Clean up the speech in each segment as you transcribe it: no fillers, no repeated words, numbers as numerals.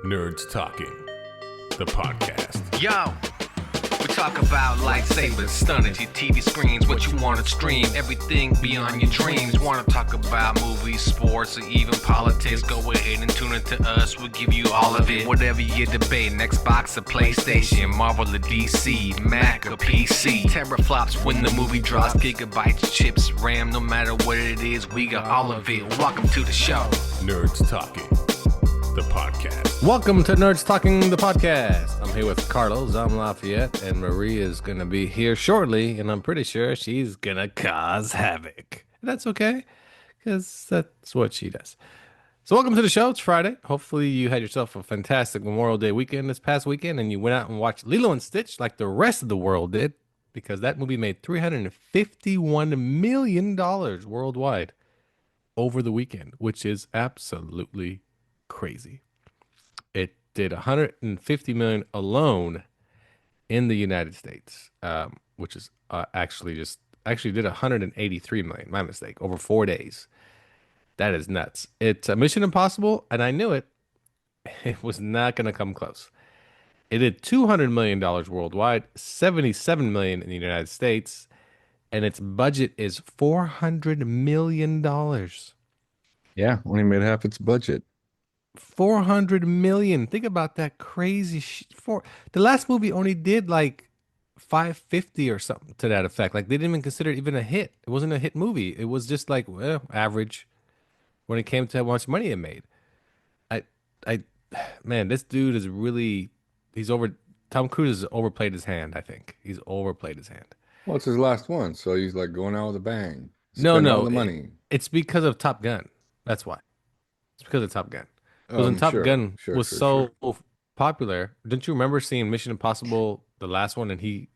Nerds Talking, the podcast. Yo, we talk about lightsabers, stunning your TV screens, what you want to stream, everything beyond your dreams. Want to talk about movies, sports, or even politics? Go ahead and tune into us. We'll give you all of it. Whatever you're debating, Xbox or PlayStation, Marvel or DC, Mac or PC. Teraflops when the movie drops, gigabytes, chips, RAM, no matter what it is, we got all of it. Welcome to the show. Nerds Talking, the podcast. Welcome to Nerds Talking, the podcast. I'm here with Carlos, I'm Lafayette, and Marie is going to be here shortly, and I'm pretty sure she's going to cause havoc. That's okay, because that's what she does. So welcome to the show. It's Friday. Hopefully you had yourself a fantastic Memorial Day weekend this past weekend, and you went out and watched Lilo and Stitch like the rest of the world did, because that movie made $351 million worldwide over the weekend, which is absolutely crazy. It did 150 million alone in the United States, which is actually did 183 million. My mistake. Over 4 days. That is nuts. It's Mission Impossible, and I knew it. It was not going to come close. It did $200 million worldwide, 77 million in the United States, and its budget is $400 million. Yeah, only made half its budget. 400 million. Think about that crazy shit. The last movie only did like 550 or something to that effect. Like they didn't even consider it even a hit. It wasn't a hit movie. It was just like, well, average when it came to how much money it made. Man, this dude is really, Tom Cruise has overplayed his hand, I think. He's overplayed his hand. Well, it's his last one, so he's like going out with a bang. No, Spend all the money. It's because of Top Gun. That's why. It's because of Top Gun. Because when Top Gun was so popular, don't you remember seeing Mission Impossible, the last one, and he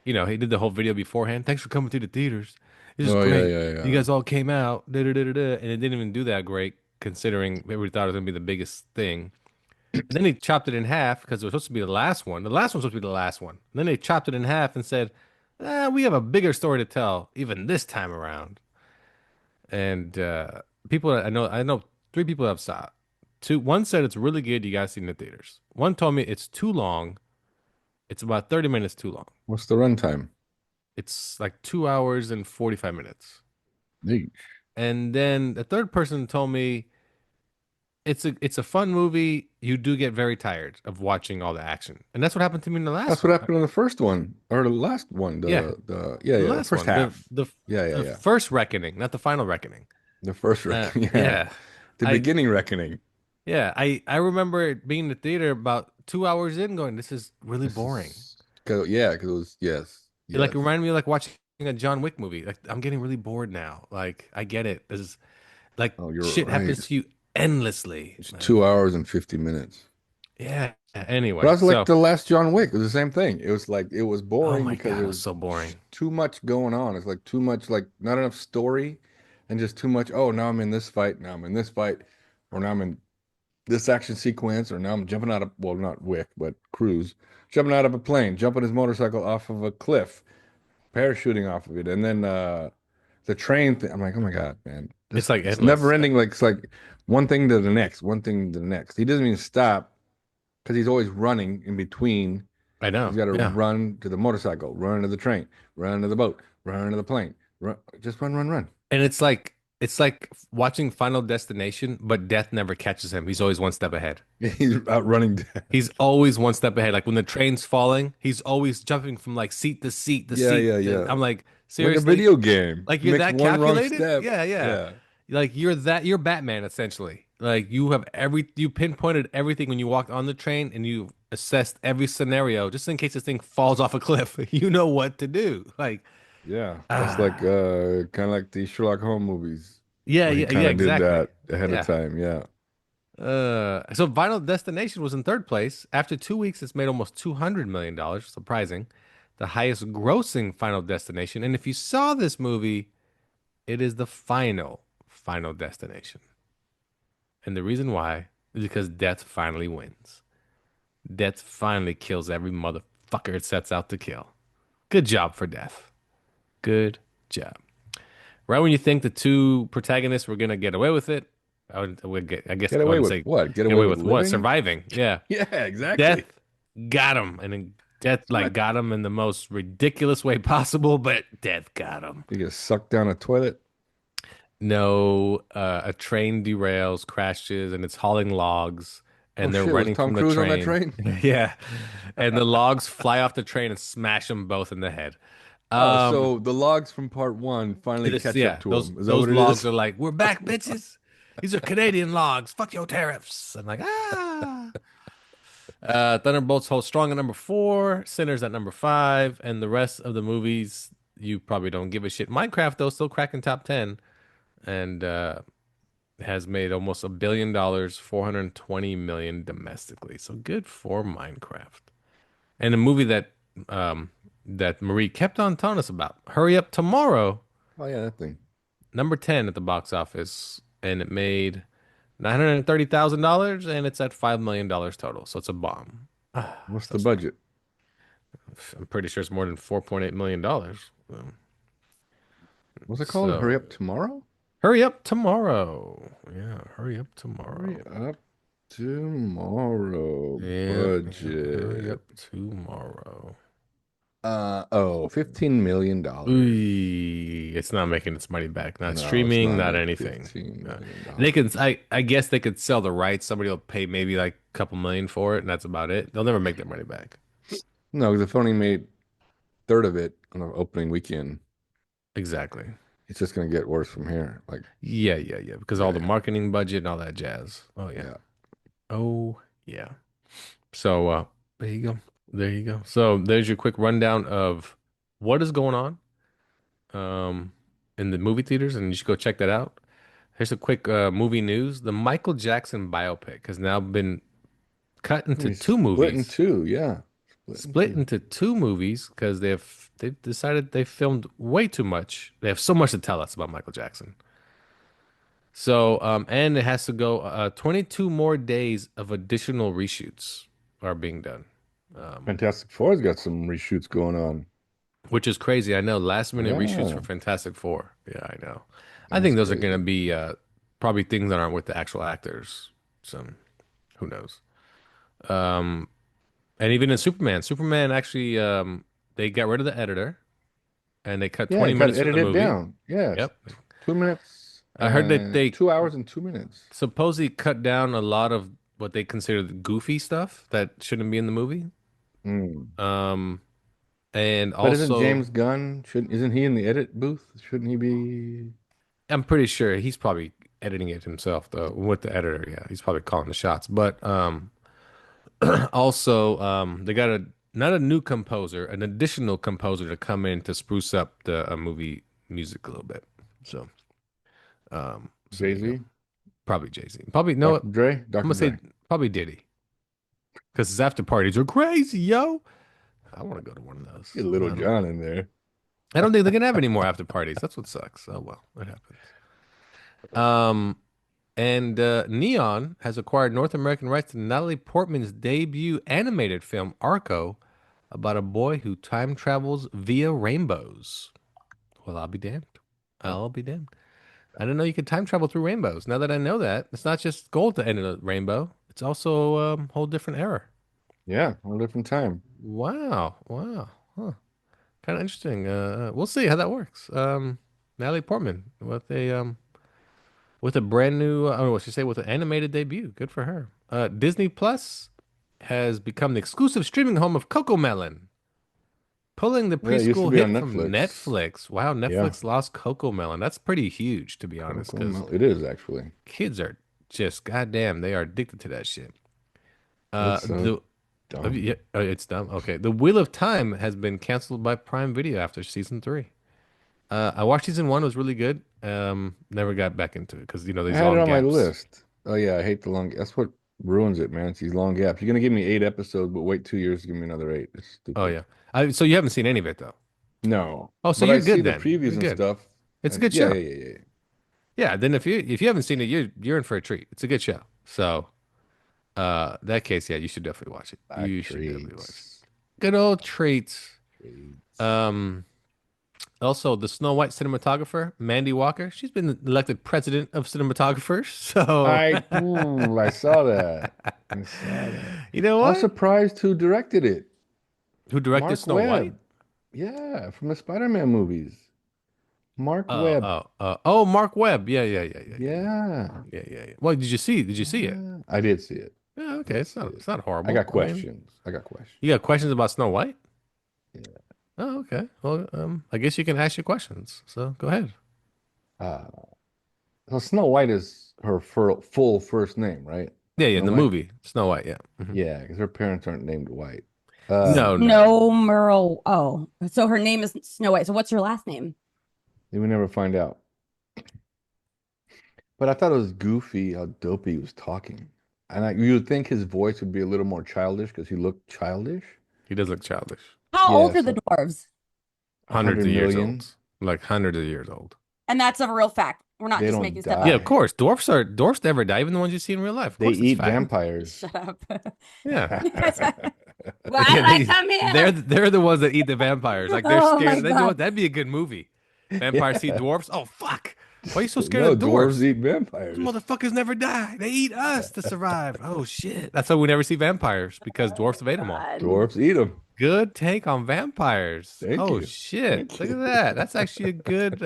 did the whole video beforehand. Thanks for coming to the theaters. This is great. Yeah. You guys all came out, and it didn't even do that great, considering everybody thought it was gonna be the biggest thing. And then he chopped it in half because it was supposed to be the last one. The last one was supposed to be the last one. And then they chopped it in half and said, "We have a bigger story to tell, even this time around." And people, I know 3 people have saw it. One said it's really good. You guys see it in the theaters. One told me it's too long. It's about 30 minutes too long. What's the runtime? It's like 2 hours and 45 minutes. Yeesh. And then the third person told me it's a fun movie. You do get very tired of watching all the action, and that's what happened to me in the last. That's what happened in the first one or the last one. The first half. The first reckoning, not the final reckoning. The first reckoning. Yeah. The beginning reckoning. Yeah, I remember being in the theater about 2 hours in, going, "This is really boring." Because it was yes. It reminded me of like watching a John Wick movie. Like I'm getting really bored now. Like I get it. This is like shit happens to you endlessly. It's 2 hours and 50 minutes. Yeah. Anyway, but I was like the last John Wick. It was the same thing. It was like it was boring because it was so boring. Too much going on. It's like too much, like not enough story, and just too much. Oh, now I'm in this fight. Now I'm in this fight, or now I'm in this action sequence, or now I'm jumping out of, well, not Wick, but Cruise, jumping out of a plane, jumping his motorcycle off of a cliff, parachuting off of it, and then the train thing. I'm like, oh my God, man. It's like it's never ending. Like it's like one thing to the next, one thing to the next. He doesn't even stop because he's always running in between. I know. He's got to run to the motorcycle, run to the train, run to the boat, run to the plane, just run. And it's like watching Final Destination, but death never catches him. He's always one step ahead. He's outrunning death. He's always one step ahead. Like when the train's falling, he's always jumping from like seat to seat to seat. Yeah. I'm like, seriously? Like a video game. Like you're that calculated? Yeah. Like you're Batman essentially. Like you pinpointed everything when you walked on the train, and you assessed every scenario just in case this thing falls off a cliff. You know what to do. Like, yeah, it's like kind of like the Sherlock Holmes movies. Yeah, exactly. Did that ahead of time. Yeah. So Final Destination was in third place. After 2 weeks, it's made almost $200 million. Surprising. The highest grossing Final Destination. And if you saw this movie, it is the final destination. And the reason why is because death finally wins. Death finally kills every motherfucker it sets out to kill. Good job for death. Good job. Right when you think the 2 protagonists were going to get away with it, I guess Get go ahead away and with say what? Get get away away with with what? living? Surviving. Yeah. Yeah, Death exactly. got him, and then death like What? got him in the most ridiculous way possible, but death got him. You get sucked down a toilet? No, a train derails, crashes, and it's hauling logs, Oh and they're shit, was running Tom from the Cruise on that train. train? Yeah, and the logs fly off the train and smash them both in the head. Oh, Um, so the logs from part one finally catch up yeah, to those him. Is that those what it logs is? are like, we're back, bitches. These are Canadian logs. Fuck your tariffs. I'm like, ah. Thunderbolts hold strong at number four, Sinners at number five, and the rest of the movies you probably don't give a shit. Minecraft though still cracking top 10 and has made almost $1 billion, 420 million domestically. So good for Minecraft. And a movie um that Marie kept on telling us about, Hurry Up Tomorrow, Oh yeah, that thing. number 10 at the box office, and it made $930,000 and it's at $5 million total. So it's a bomb. What's So the budget? I'm pretty sure it's more than $4.8 million. What's it called? Hurry So up tomorrow? Hurry Up Tomorrow. Yeah, Hurry Up Hurry Tomorrow. up tomorrow. Yeah, yeah, Hurry Budget. Up Tomorrow. $15 million. Ooh, it's not making its money back. Not No, it's streaming, not not making anything. $15 No. million. They can, I guess they could sell the rights. Somebody will pay maybe like a couple million for it, and that's about it. They'll never make their money back. No, because if only made third of it on the opening weekend, Exactly. it's just gonna get worse from here. Like, Yeah, yeah, yeah. Because all yeah, the yeah, marketing budget and all that jazz. Oh yeah. yeah. Oh yeah. So there you go. There you go. So there's your quick rundown of what is going on um in the movie theaters, and you should go check that out. Here's a quick movie news. The Michael Jackson biopic has now been cut into He's two split in movies. two, yeah. Split in Split two. into two movies because they've decided they filmed way too much. They have so much to tell us about Michael Jackson. So and it has to go 22 more days of additional reshoots are being done. Um, Fantastic Four's got some reshoots going on. which is crazy. I know last minute reshoots for Yeah, Fantastic Four. Yeah, I know. I that's think those are going crazy. to be probably things that aren't with the actual actors. So who knows? Um, and even in Superman, Superman actually they got rid of the editor and they cut Yeah, it 20 got minutes from the edited movie. down. Yes. Yep. 2 minutes I heard that and they 2 hours and 2 minutes. supposedly cut down a lot of what they consider the goofy stuff that shouldn't be in the movie. Mm. Um, and But isn't also, James Gunn, shouldn't isn't he in the edit booth? Shouldn't he be? I'm pretty sure he's probably editing it himself, though, with the editor. Yeah, he's probably calling the shots. But also, they got a not a new composer, an additional composer to come in to spruce up the movie music a little bit. So, so there you go. Jay-Z? Probably Jay-Z. Probably no. Dr. Dre? I'm Dr. gonna say Dre. probably Diddy because his after parties are crazy, yo. I want to go to one of those. Get Little John in there. I don't think they can have any more after parties. That's what sucks. Oh well, it happens. Um, and Neon has acquired North American rights to Natalie Portman's debut animated film Arco, about a boy who time travels via rainbows. Well, I'll be damned. I'll be damned. I didn't know you could time travel through rainbows. Now that I know that, it's not just gold to end in a rainbow. It's also a whole different era. Yeah, a different time. Wow. Wow. Huh. Kind of interesting. We'll see how that works. Natalie Portman with a brand new, I don't know what she say, with an animated debut. Good for her. Disney Plus has become the exclusive streaming home of Coco Melon, pulling the Yeah, it used to preschool be on hit from Netflix. Netflix. Wow, Yeah. Netflix lost Coco Melon. That's pretty huge, to be honest, because It is actually. kids are just goddamn, they are addicted to that shit. It's so The dumb. it's dumb. Okay, The Wheel of Time has been canceled by Prime Video after season three. I watched season one; it was really good. Never got back into it because I these had it long on my gaps. list. Oh yeah, I hate the long. That's what ruins it, man. It's these long gaps. You're gonna give me 8 episodes, but wait 2 years to give me another eight. It's Oh stupid. yeah. So you haven't seen any of it though. No, Oh, so but I you're see good the then. previews You're and good. stuff. It's a And good yeah, show. yeah, yeah, yeah. Yeah. Then if you haven't seen it, you're in for a treat. It's a good show. So that case, yeah, you should definitely watch it. Back You should definitely watch it. treats. Good old treats. Treats. Um, Also, the Snow White cinematographer, Mandy Walker, she's been elected president of cinematographers. So, I saw that. I saw that. you know I was what? surprised who directed it. Who directed Mark Snow White? Webb. Yeah, from the Spider-Man movies. Mark Oh, Webb. oh, oh, Mark Webb. Yeah, yeah, yeah, yeah, yeah, Yeah. yeah, yeah, yeah. Well, did you see? Did you see it? Yeah. I did see it. Yeah, I okay. did It's see not. it. It's not I horrible. got I mean, questions. I got questions. you got questions about Snow White? Yeah. Oh, okay. Well, I guess you can ask your questions. So go ahead. Uh, so Snow White is her full first name, right? Yeah, yeah. In Snow the White? movie, Snow White. Yeah. Yeah, because her parents aren't named White. No, no, no. No, Merle. Oh, so her name is Snow White. So what's her last name? We never find out. But I thought it was goofy how dopey he was talking. And you would think his voice would be a little more childish because he looked childish. He does look childish. How old Yeah, are the dwarves? Hundreds 100 of years million. old. Like hundreds of years old. And that's a real fact. We're not They just don't making stuff die. Yeah, up. of course. Dwarfs never die, even the ones you see in real life. Of They course, it's eat fact. vampires. Shut up. Yeah. Why did I come here? They're the ones that eat the vampires. Like they're Oh my scared. They know God. what? That'd be a good movie. Vampires see Yeah. dwarfs. Oh fuck! Why are you so scared No, of dwarfs? dwarves eat vampires. Those motherfuckers never die. They eat us to survive. Oh shit! That's why we never see vampires because dwarfs have ate them all. God. Dwarves eat them. Good take on vampires. Thank Oh you. shit! Thank Look you. at that. That's actually a good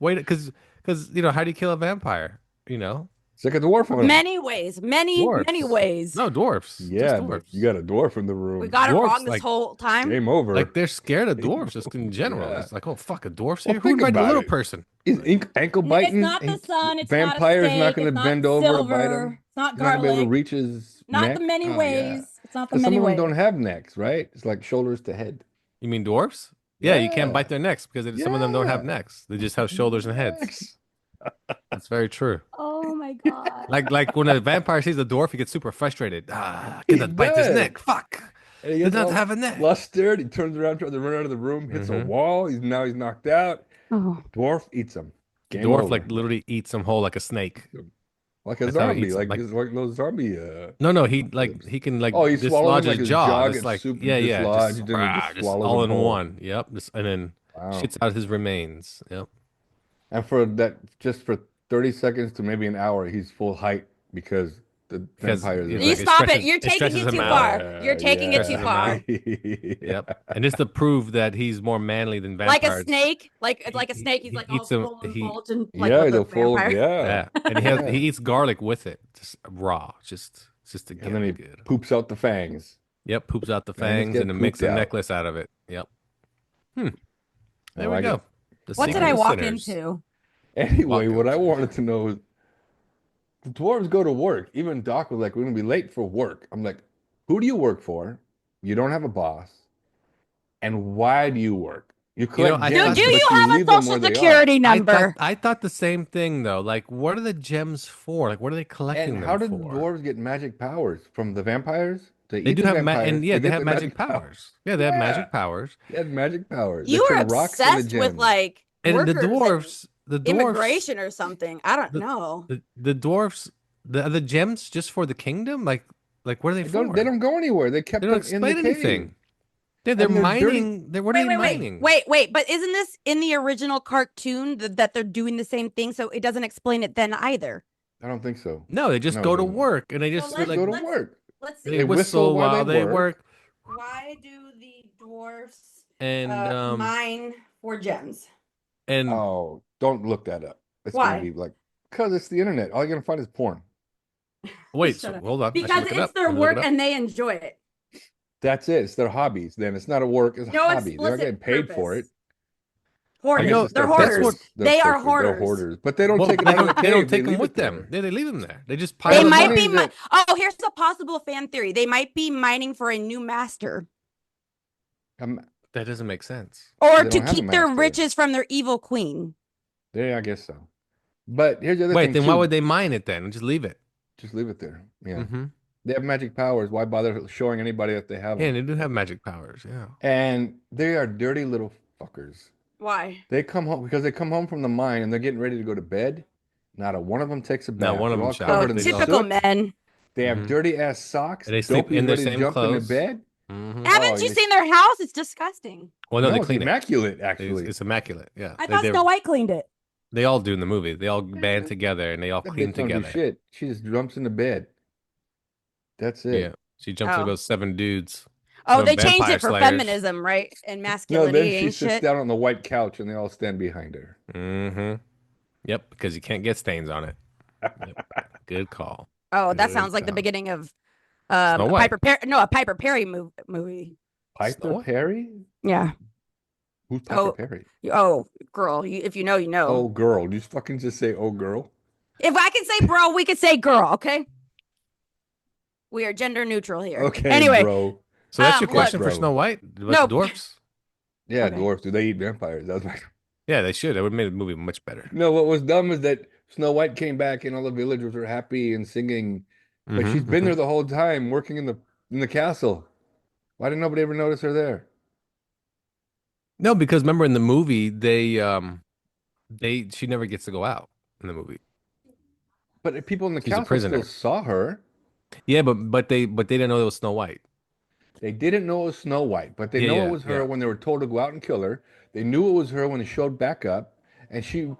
way to because you know how do you kill a vampire? You know, Stick a dwarf on 'em. Many ways. Many dwarfs. ways. No dwarfs. Yeah, Just but dwarfs. you got a dwarf in the room. We got it Dwarfs, wrong this like, whole time. Game over. Like they're scared of dwarfs just in general. Yeah. It's like, oh fuck, a dwarf's Well, here. Who think invited a about little it. person? Is ankle It's biting? not the sun. It's not a Vampire's steak. not going It's to not bend over to bite silver. him. It's not He's not going to be able to garlic. reach his Not neck. the many Oh, ways. yeah. It's not the 'Cause some many of them ways. don't have necks, right? It's like shoulders to head. You mean dwarfs? Yeah, you can't Yeah. bite their necks because some of them don't have Yeah. necks. They just have shoulders and heads. Necks. That's very true. Oh my God. Like when a vampire sees a dwarf, he gets super frustrated. Ah, He gonna bite his does. neck. Fuck. And he Does gets not all have a neck. flustered. He turns around, tries to run out of the room, hits a Mhm. wall. He's knocked out. Oh. Dwarf eats him. Game Dwarf over. like literally eats him whole like a snake. Like a That's how he zombie, eats 'em, like those zombie. No, he can like Oh, he swallowed dislodge him like his his jaw. jaw Just gets like super yeah, dislodged, just, and then he rah, just just swallows all them in whole. one. Yep. And then Wow. shits out his remains. Yep. And for that, just for 30 seconds to maybe an hour, he's full height because the Because, vampires. you are know, You like, like, it stop stretches- it. You're it taking stretches it him too out. far. You're taking it too Stretches him far. out. Yep. And just to prove that he's more manly than Like vampires. a snake. Like He- like a snake. He's he like all eats 'em- swollen and he- bulging like Yeah, with the a full. vampire. Yeah. And Yeah. he eats garlic with it. Just raw. Just to get And then he it good. poops out the fangs. Yep, poops out the And he just fangs get and then makes pooped a out. necklace out of it. Yep. There I we like go. it. The What did secret I of walk sinners. into? Anyway, what I Welcome. wanted to know is the dwarves go to work. Even Doc was like, "We're gonna be late for work." I'm like, "Who do you work for? You don't have a boss, and why do you work? You collect I Do, thought- gems, do but you you have a leave them social where they are." security number? I thought the same thing though. Like, what are the gems for? Like, what are they collecting And them how did for? dwarves get magic powers from the vampires? They They eat do the have vampires. and yeah, they get have the magic powers. Yeah, they have Yeah. magic powers. They had magic powers. You they are turn rocks into obsessed with gems. like And workers the and dwarves, immigration or something. I don't the- know. the dwarves, the gems just for the kingdom. Like what are they They for? don't go anywhere. They kept They don't them in the explain anything. cave. Yeah, they're And they're dirty. mining. What are they mining? Wait. But isn't this in the original cartoon that they're doing the same thing? So it doesn't explain it then either. I don't think so. No, they just No, go it to doesn't. work and they just Well, They like go to let's- work. Let's they see. They whistle while they work. Why do the dwarfs And mine for gems? and Oh, don't look that up. It's Why? gonna be like because it's the internet. All you're gonna find is porn. wait, Shut so up. hold on. I should Because look it it's up. their I'm gonna look work it up. and they enjoy it. That's it. It's their hobbies. Then it's not a work. It's a No hobby. They're not getting explicit paid for it. purpose. Hoarders. know, it's They're their hoarders. purpose. Their They are purpose. hoarders. They're hoarders, but they don't Well, take it they out of the don't, cave. they don't take them leave with it there. them. They leave them there. They just They pile them might up. be. money that- Here's a possible fan theory. They might be mining for a new master, That doesn't make sense. or They to don't have a keep their master. riches from their evil queen. Yeah, I guess so. But here's the other Wait, thing then why too. would they mine it then? Just leave it. Just leave it there? Yeah, Mm-hmm. they have magic powers. Why bother showing anybody that they have Yeah, them? they do have magic powers. Yeah. And they are dirty little fuckers. Why? They come home because they come home from the mine and they're getting ready to go to bed. Not a one of them takes a bath. Not one of They're them all showers. Oh, covered in They don't. typical soot. men. They have Mhm. dirty ass socks. And they sleep Dopey's in their ready to same jump clothes. into bed. Mhm. Haven't you yeah. seen their house? It's disgusting. Well, no, they it's clean it. immaculate, actually. It's immaculate. Yeah, I thought Snow White cleaned it. they all do in the movie. They all band together and they all That clean bitch don't do together. shit. She just jumps into bed. That's it. Yeah, she jumps Oh. with those 7 dudes. Oh, 7 they changed vampire it for slayers. feminism, right? And No, masculinity then she and sits shit. down on the white couch and they all stand behind her. Mm-hmm. Yep, because you can't get stains on it. Yep. Good call. Oh, that Good sounds like the call. beginning of Snow a White. Piper Perry movie. Piper White? Perry? Yeah. Who's Piper Oh. Perry? Oh, girl, if you know, you know. Oh, girl. You fucking just say, oh, girl? If I can say bro, we can say girl, okay? We are gender neutral here. Okay, Anyway, bro. So that's your look- question for Bro. Snow White? About No. the dwarfs? Yeah, Okay. dwarfs. Do they eat vampires? That was my... Yeah, they should. That would have made the movie much better. No, what was dumb is that Snow White came back and all the villagers were happy and singing, but Mhm, she's been mhm. there the whole time working in the castle. Why didn't nobody ever notice her there? No, because remember in the movie she never gets to go out in the movie. But people in the She's a castle prisoner. still saw her. Yeah, but they didn't know it was Snow White. They didn't know it was Snow White, but they Yeah, know yeah, it was her yeah. when they were told to go out and kill her. They knew it was her when it showed back up, and she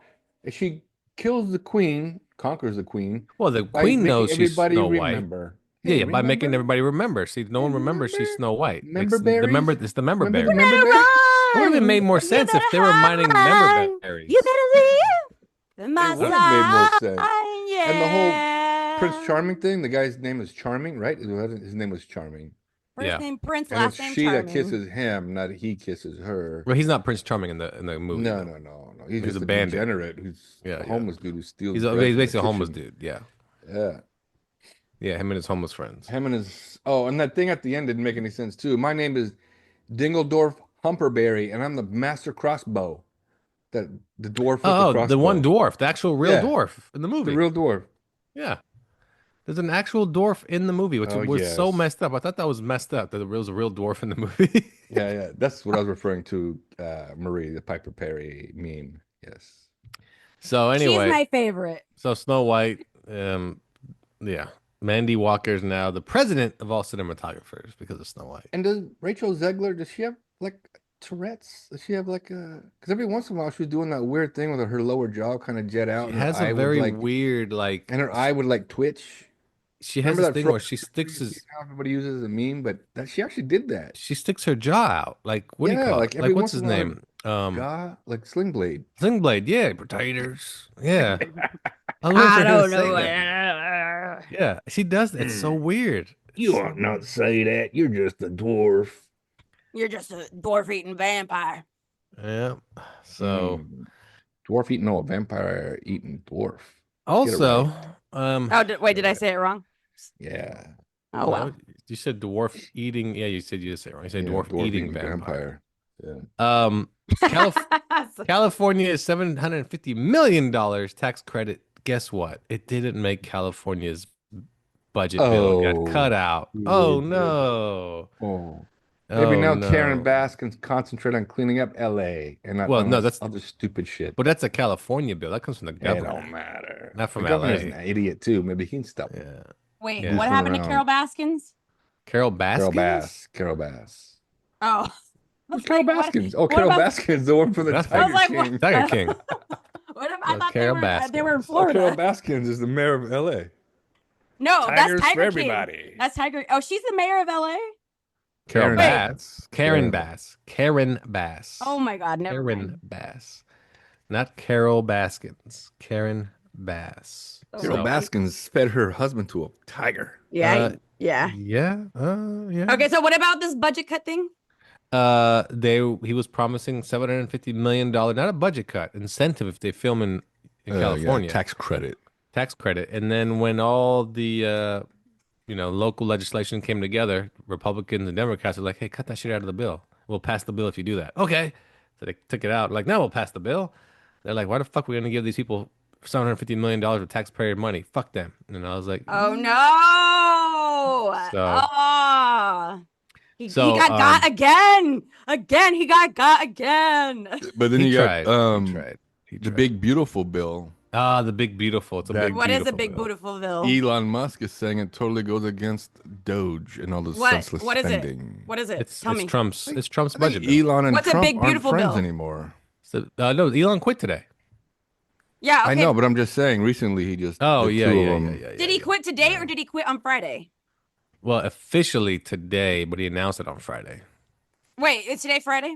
kills the queen, conquers the queen Well, the by queen making knows she's everybody Snow White. remember. Yeah, Hey, yeah, by making remember? everybody remember. See, no one remembers she's Snow White. Member the berries? member, it's the member Remember berry. the member berries? It would have made more sense if they were mining member berries. You better leave my It would have made more sense. Yeah. And the whole Prince Charming thing, the guy's name is Charming, right? His name was Charming. First Yeah. name Prince, And last it's name she Charming. that kisses him, not he kisses her. Well, he's not Prince Charming in the movie. No, though. no. He's He's just a a bandit. degenerate who's Yeah, a yeah. homeless dude who steals He's bread from the basically a homeless kitchen. dude. Yeah, Yeah. yeah. Him and his homeless friends. Him and his and that thing at the end didn't make any sense too. My name is Dingledorf Humperberry, and I'm the master crossbow. That the dwarf with the Oh, crossbow. the one dwarf, the actual real Yeah. dwarf in the movie. The real dwarf. Yeah. There's an actual dwarf in the movie, which Oh, was so yes. messed up. I thought that was messed up that there was a real dwarf in the movie. Yeah. That's what I was referring to, Marie, the Piper Perry meme. Yes. So anyway, She's my favorite. so Snow White, yeah. Mandy Walker's now the president of all cinematographers because of Snow White. And does Rachel Zegler, does she have like Tourette's? Does she have like a? Because every once in a while she was doing that weird thing with her lower jaw kind of jet out. She and her has eye a would, very like, weird, like, and her eye would like twitch. she has Remember this that thing fro- where she sticks his, Now everybody uses as a meme, but that she actually did that. she sticks her jaw out. Like, what do you Yeah, call like it? every Like, what's once his in a while, name? Like Sling Blade. Sling Blade. Yeah, potatoes. Yeah. I love I her don't to know. say that. Yeah, she does. It's so weird. You ought not say that. You're just a dwarf. You're just a dwarf eating vampire. Yeah. So Dwarf eating, no, a vampire eating dwarf. also, Oh, did I say it wrong? Yeah. Oh, well. no, you said dwarf eating. Yeah, you said it wrong. You said Yeah, dwarf eating vampire. Yeah. California's $750 million tax credit. Guess what? It didn't make California's budget bill. It got cut out. Oh no. Oh. Maybe Oh, now no. Karen Bass can concentrate on cleaning up LA and not Well, on no, this that's- other stupid shit. But that's a California bill. That comes from the It governor. don't matter. Not from the governor's LA. an idiot too. Maybe he can stop. Yeah. Wait, Yeah. what happened to Around. Carol Baskins? Carol Baskins? Carol Bass. Oh. Who's Carol Baskins? Carol Baskins, the one from the That's Tiger like, King. what? Tiger King. What if I No, thought Carol they were in Baskins. Florida? Carol Baskins is the mayor of LA. No, Tigers that's for Tiger everybody. King. That's Tiger. Oh, she's the mayor of LA? Carol Karen Bass. Karen Karen. Bass. Karen Bass. Oh my God, never Karen mind. Bass. Not Carol Baskins. Karen Bass. Carol So- Baskins fed her husband to a tiger. Yeah, yeah. Yeah. Yeah. Okay, so what about this budget cut thing? He was promising $750 million, not a budget cut, incentive if they film in California. tax credit. Tax credit. And then when all the local legislation came together, Republicans and Democrats were like, hey, cut that shit out of the bill. We'll pass the bill if you do that. Okay. So they took it out. Like, now we'll pass the bill. They're like, why the fuck are we going to give these people $750 million of taxpayer money? Fuck them. And I was like, Oh no! So- Oh. He So, got again. He got again. But then he you tried. got He tried. He the tried. big beautiful bill Ah, the big beautiful. It's a That- big What is a beautiful big bill. beautiful bill? Elon Musk is saying it totally goes against Doge and all this senseless What is it? spending. What is it? It's Tell me. Trump's. It's Trump's I think budget bill. Elon and What's a Trump big, aren't beautiful friends bill? anymore. So, no, Elon quit today. Yeah, I okay. know, but I'm just saying. Recently, he just Oh the yeah, two yeah, of yeah, them. yeah, yeah. Did he yeah. quit today or did he quit on Friday? Well, officially today, but he announced it on Friday. Wait, is today Friday?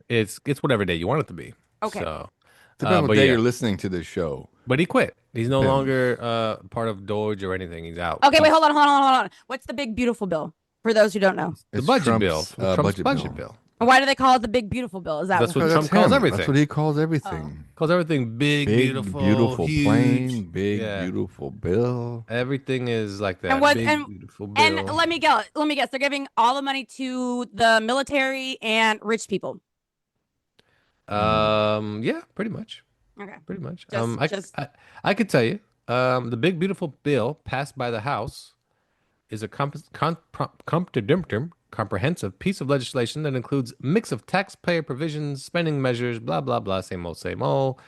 It's whatever day you want it to be. Okay. So, Depends what but day yeah, you're listening to this show. but he quit. He's no Depends. longer part of Doge or anything. He's out. Okay, wait, He's- hold on. What's the big beautiful bill? For those who don't know. The It's budget Trump's, bill. Trump's budget budget bill. Why do they call it the big beautiful bill? Is that That's what? what That's Trump calls him. everything. That's what he calls everything. Calls everything big, Big, beautiful, huge. plain, big, Yeah. beautiful bill. Everything is like that. And what- big, and- beautiful bill. And let me guess. They're giving all the money to the military and rich people. Yeah, pretty much. Okay. Pretty much. Just- I could tell you, the big beautiful bill passed by the House is a comprehensive piece of legislation that includes mix of taxpayer provisions, spending measures, blah blah blah, same old, same old.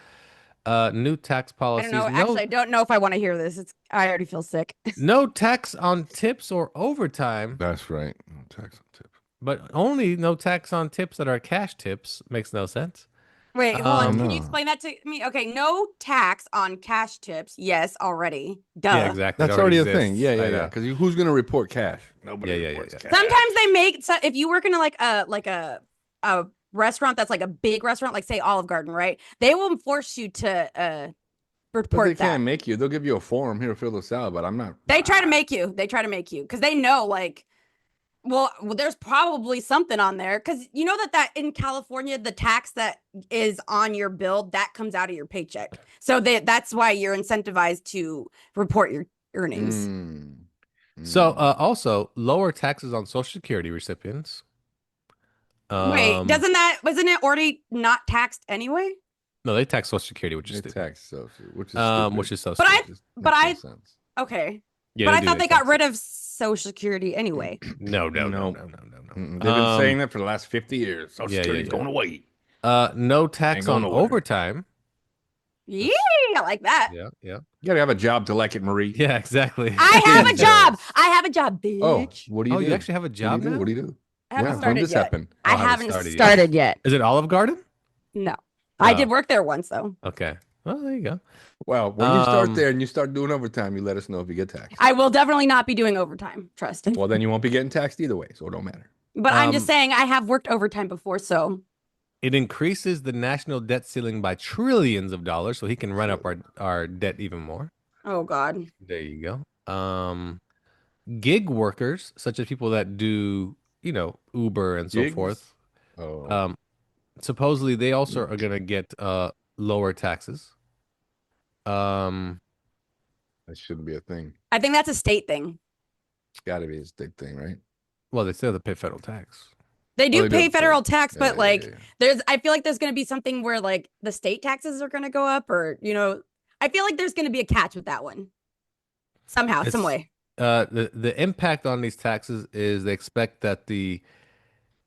New tax I policies. don't know. Actually, I don't know if I want to hear this. I already feel sick. No tax on tips or overtime, That's right. No tax on tip. but only no tax on tips that are cash tips. Makes no sense. Wait, hold on. Can no. you explain that to me? Okay, no tax on cash tips. Yes, already. Duh. Yeah, exactly. It That's already a exists. thing. Yeah, I yeah, know. yeah. Because who's going to report cash? Nobody Yeah, reports cash. Sometimes they make if you work in a restaurant that's like a big restaurant, like say Olive Garden, right? They will force you to But report they that. can't make you. They'll give you a form here, fill this out. But I'm not. They try to make you. They try to make you because they know like. Well, there's probably something on there because you know that in California, the tax that is on your bill that comes out of your paycheck. So that's why you're incentivized to report your earnings. So also lower taxes on Social Security recipients. Wait, wasn't it already not taxed anyway? No, they tax Social Security, which is They stupid. tax so, which is stupid. Which is so But stupid. but Makes I- no sense. Okay, Yeah, but I do, thought they got tax rid it. of Social Security anyway. No. They've been saying that for the last 50 years. Social yeah, Security's yeah. going away. No tax going on nowhere. overtime. Yeah, I like that. Yeah. You got to have a job to like it, Marie. Yeah, exactly. I have a Jesus. job. I have a job, bitch. Oh, what do you Oh, do? you actually have a job now? What do you do? I haven't When started did this yet. happen? I haven't haven't started started, yet. yet. Is it Olive Garden? No, I Oh. did work there once though. Okay. Well, there you go. Well, when you start Um, there and you start doing overtime, you let us know if you get taxed. I will definitely not be doing overtime. Trust. Well, then you won't be getting taxed either way, so it don't matter. But I'm just Um, saying I have worked overtime before, so It increases the national debt ceiling by trillions of dollars, so he can run up our debt even more. oh god. There you go. Gig workers, such as people that do, Uber and so Gigs? forth. Oh, Supposedly they also are gonna get lower taxes. that shouldn't be a thing. I think that's a state thing. It's got to be a big thing, right? Well, they still have to pay federal tax. They do they do pay have to. federal tax, Yeah, but yeah, like yeah. I feel like there's going to be something where like the state taxes are going to go up or, I feel like there's going to be a catch with that one. Somehow, some It's- way. The impact on these taxes is they expect that the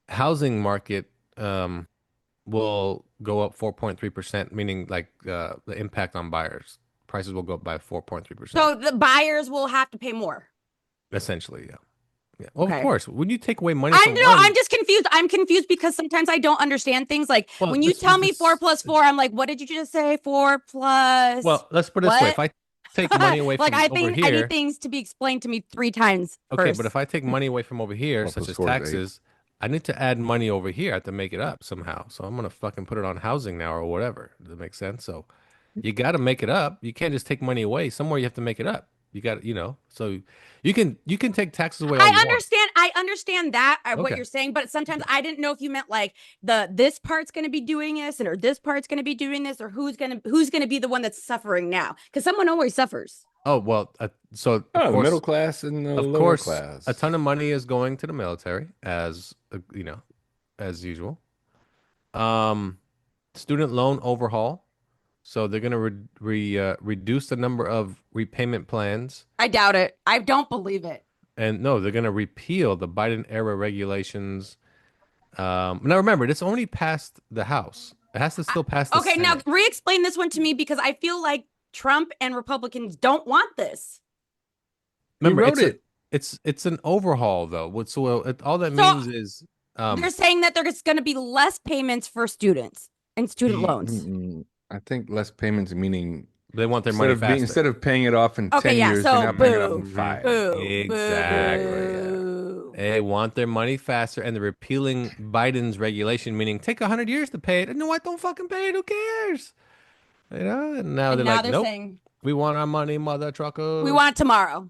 housing market will go up 4.3%, meaning like the impact on buyers. Prices will go up by 4.3%. So the buyers will have to pay more. Essentially, yeah. Yeah. Well, Okay. of course, when you take away money I from know. one, I'm just confused. I'm confused because sometimes I don't understand things. Like Well, when you this- tell me this- 4 plus 4, I'm like, what did you just say? 4 plus. well, let's put it this way. If I take money away like from I over think here, I need things to be explained to me 3 times. okay, first. but if I take money away from over here, Well, such plus as 4 is 8. taxes, I need to add money over here. I have to make it up somehow. So I'm gonna fucking put it on housing now or whatever. Does that make sense? So you got to make it up. You can't just take money away. Somewhere you have to make it up. You got, so you can take taxes away. All you want. I understand that what Okay. you're saying, but sometimes I didn't know if you meant like this part's going to be doing this or this part's going to be doing this or who's going to be the one that's suffering now because someone always suffers. Oh well, so of Oh, the course, middle class and the of lower course, class. a ton of money is going to the military as as usual. Student loan overhaul. So they're gonna reduce the number of repayment plans, I doubt it. I don't believe it. and no, they're gonna repeal the Biden era regulations. Now remember, this only passed the House. It has to still pass the Okay, now Senate. re-explain this one to me because I feel like Trump and Republicans don't want this. Remember, wrote it. It's an overhaul though. All that So, means is they're saying that there's going to be less payments for students and student loans. I think less payments meaning they want their money faster. Instead of paying it off in 10 years, so they're now paying it off in boo, 5. Boo, Exactly. boo. They want their money faster, and they're repealing Biden's regulation, meaning take 100 years to pay it. And no, I don't fucking pay it. Who cares? You know. And now they're like, nope. Saying, we want our money, mother truckers. We want it tomorrow.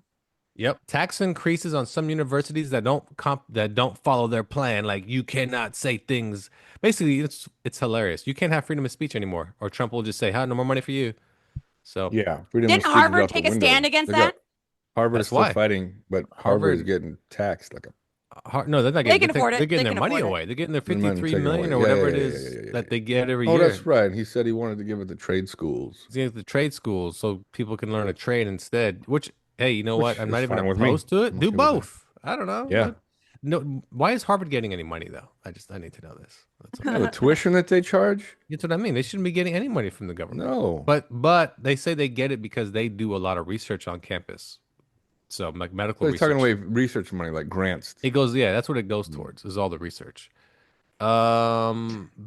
Yep. Tax increases on some universities that don't follow their plan. Like you cannot say things. Basically, it's hilarious. You can't have freedom of speech anymore, or Trump will just say, "Huh, no more money for you." So yeah, didn't Harvard take a stand against that? Harvard is still fighting, but Harvard is getting taxed like a. No, they're not getting. They can afford it. They're getting their money away. They're getting their 53 million or whatever it is that they get every year. Oh, that's right. He said he wanted to give it to trade schools. He's giving it to trade schools so people can learn a trade instead. Which, hey, you know what? I'm not even fine with opposed to it. I'm Do okay with both. I don't know. Yeah. No, why is Harvard getting any money though? I need to know this. That's okay. The tuition that they charge? That's what I mean. They shouldn't be getting any money from the government. No. But they say they get it because they do a lot of research on campus. So like medical research. They're talking away research money like grants. It goes, yeah, that's what it goes towards, is all the research.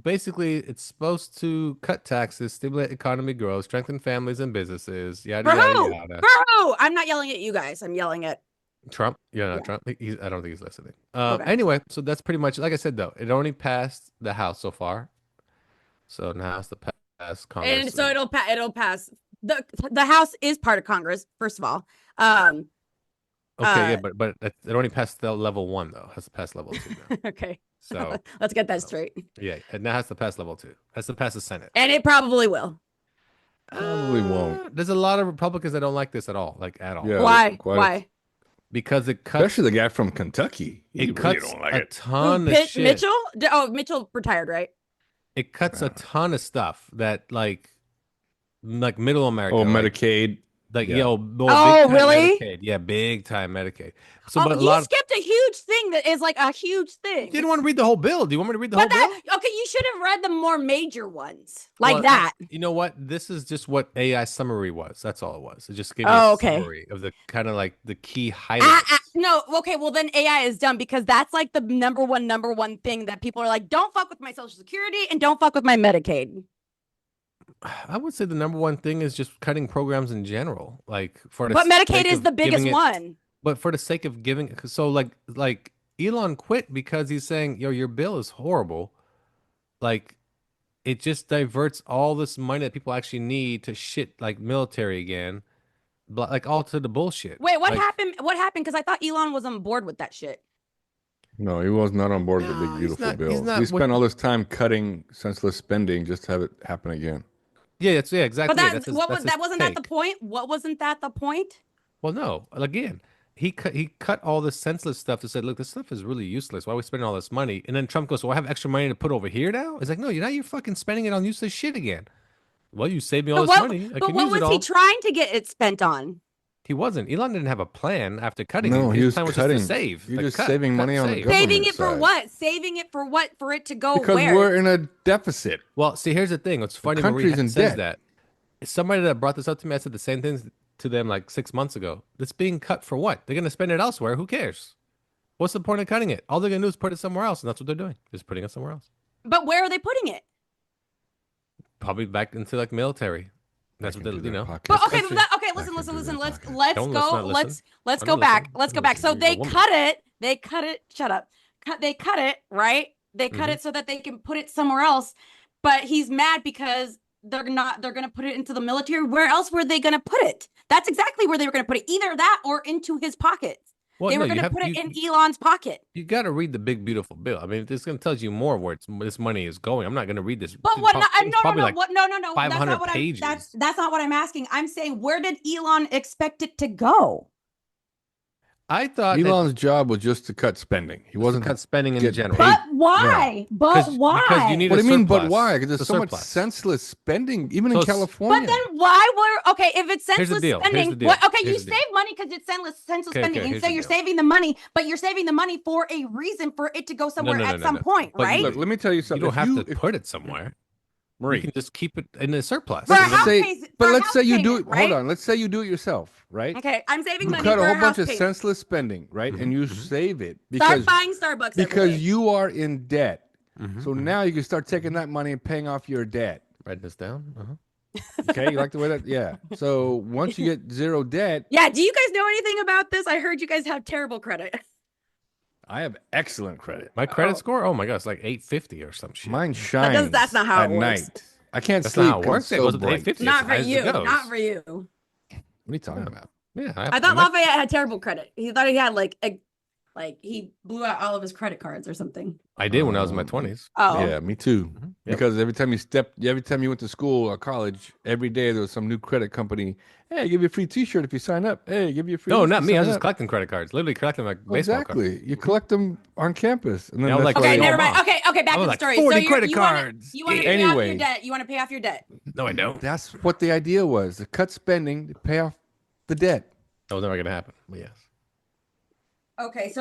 Basically it's supposed to cut taxes, stimulate economy growth, strengthen families and businesses, yada yada yada. Bro, I'm not yelling at you guys. I'm yelling at Trump. Yeah. Trump. I don't think he's listening. Okay. Anyway, so that's pretty much, like I said though, it only passed the House so far. So now it has to pass Congress. And so it'll pass. The House is part of Congress, first of all. Okay, yeah, but it only passed the level 1 though. It has to pass level 2 now. Okay. So let's get that straight. Yeah, it now has to pass level 2. Has to pass the Senate. And it probably will. Probably won't. There's a lot of Republicans that don't like this at all, like at all. Yeah, Why? Because it cuts. Especially the guy from Kentucky. It cuts really don't like a it. ton of shit. Mitchell? Oh, Mitchell retired, right? It cuts a ton of stuff that like middle America. Oh, like, Medicaid. Like Oh, big time really? Medicaid. Yeah, big time Medicaid. So, Oh, but you skipped a huge thing that is like a huge thing. You didn't want to read the whole bill. Do you want me to read the whole bill? Okay, you should have read the more major ones like Well, that. You know what? This is just what AI summary was. That's all it was. It just gave me a summary of the kind of like the key highlights. No, okay, well then AI is done because that's like the number one thing that people are like, don't fuck with my Social Security and don't fuck with my Medicaid. I would say the number one thing is just cutting programs in general. Like but Medicaid is the biggest one. But for the sake of giving, so like Elon quit because he's saying, yo, your bill is horrible. Like it just diverts all this money that people actually need to shit like military again, like all to the bullshit. Wait, what happened? What happened? Because I thought Elon was on board with that shit. No, he was not on board with the big beautiful bill. He spent all this time cutting senseless spending just to have it happen again. Yeah, exactly. But wasn't that the point? What wasn't that the point? Well, no. Again, he cut all this senseless stuff to say, look, this stuff is really useless. Why are we spending all this money? And then Trump goes, well, I have extra money to put over here now? It's like, no, you're fucking spending it on useless shit again. Well, you saved me all this money. But what was he trying to get it spent on? He wasn't. Elon didn't have a plan after cutting. No, his plan was just cutting. to save. You're just saving money on the government Saving it for side. what? Saving it for what? For it to go because where? we're in a deficit. Well, see, here's the thing. What's funny, country's Marie in says debt. that. Somebody that brought this up to me, I said the same things to them like 6 months ago. It's being cut for what? They're going to spend it elsewhere. Who cares? What's the point of cutting it? All they're going to do is put it somewhere else, and that's what they're doing. Just putting it somewhere else. But where are they putting it? Probably back into like military. That's what they, you know. But okay, listen. Let's go back. Let's go back. So they cut it. They cut it. Shut up. They cut it, right? They cut it so that they can put it somewhere else. But he's mad because they're gonna put it into the military. Where else were they gonna put it? That's exactly where they were gonna put it. Either that or into his pocket. Well, they were going to put it in Elon's pocket. You got to read the big beautiful bill. I mean, this going to tell you more where this money is going. I'm not going to read this. But what? No. 500 pages. That's not what I'm asking. I'm saying, where did Elon expect it to go? I thought Elon's job was just to cut spending. He wasn't cut spending in general. But why? Yeah. But why? Because you need what do you mean? But why? Because there's so much senseless spending, even in California. But then why were if it's senseless spending? You save money because it's senseless spending, and so you're saving the money, but you're saving the money for a reason for it to go somewhere at some point, right? Look, let me tell you something. You don't have to put it somewhere. You can just keep it in the surplus. For a Let's house say, payment, but for a let's house say you do payment, it. right? Hold on. Let's say you do it yourself, right? Okay, I'm saving You money cut for a whole house bunch of payment. senseless spending, right? And you save it Start because buying Starbucks every day. you are in debt. Mm-hmm, So now you can start taking that money and paying off your debt. Write this down. Okay, you like the way that? Yeah. So once you get zero debt, Yeah, do you guys know anything about this? I heard you guys have terrible credit. I have excellent credit. My credit score? Oh my god, it's like 850 or some shit. Mine shines. That's not how at it works. night. I can't That's sleep. not how it 'cause works. it's It so goes to bright. 850. Not It's for as it you. goes. Not for you. What are you talking about? Yeah, I thought Lafayette had terrible credit. He thought he had like he blew out all of his credit cards or something. I did when I was in my 20s. Oh, Yeah, me too. Yep. Because every time you went to school or college, every day there was some new credit company. Hey, give you a free T-shirt if you sign up. Hey, give you a free. No, this not if me. you I was sign just up. collecting credit cards. Literally collecting like baseball cards. Exactly. You collect them on campus, and then Yeah, I was that's like, why okay, they never all mind. bought. Okay, back I to was the like, story. 40 So credit you wanna- cards. You want to pay off Anyway. your debt. You want to pay off your debt. No, I don't. That's what the idea was: to cut spending to pay off the debt. That was never gonna happen. But yes. Okay,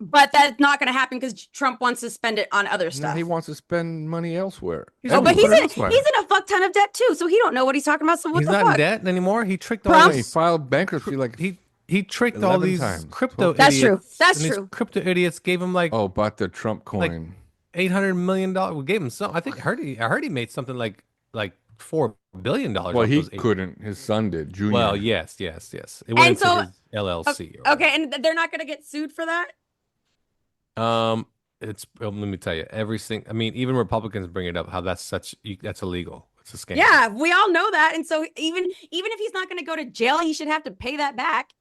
but that's not going to happen because Trump wants to spend it on other Now stuff. he wants to spend money elsewhere. Oh, but Everywhere. he's in a fuck ton of debt too, so he don't know what he's talking about. So what He's the not fuck? in debt anymore. He tricked all Trump? He these. filed bankruptcy like He tricked all 11 these times. crypto That's idiots. true. That's and these true. crypto idiots gave him like bought the Trump coin. $800 million. We gave him some. I think I heard he made something like $4 billion. Well, he couldn't. His son did. Junior. Well, yes. It went And into so- his LLC. or Okay, and they're not going to get sued for that. It's let me tell you, I mean, even Republicans bring it up how that's illegal. It's a scam. Yeah, we all know that, and so even if he's not going to go to jail, he should have to pay that back.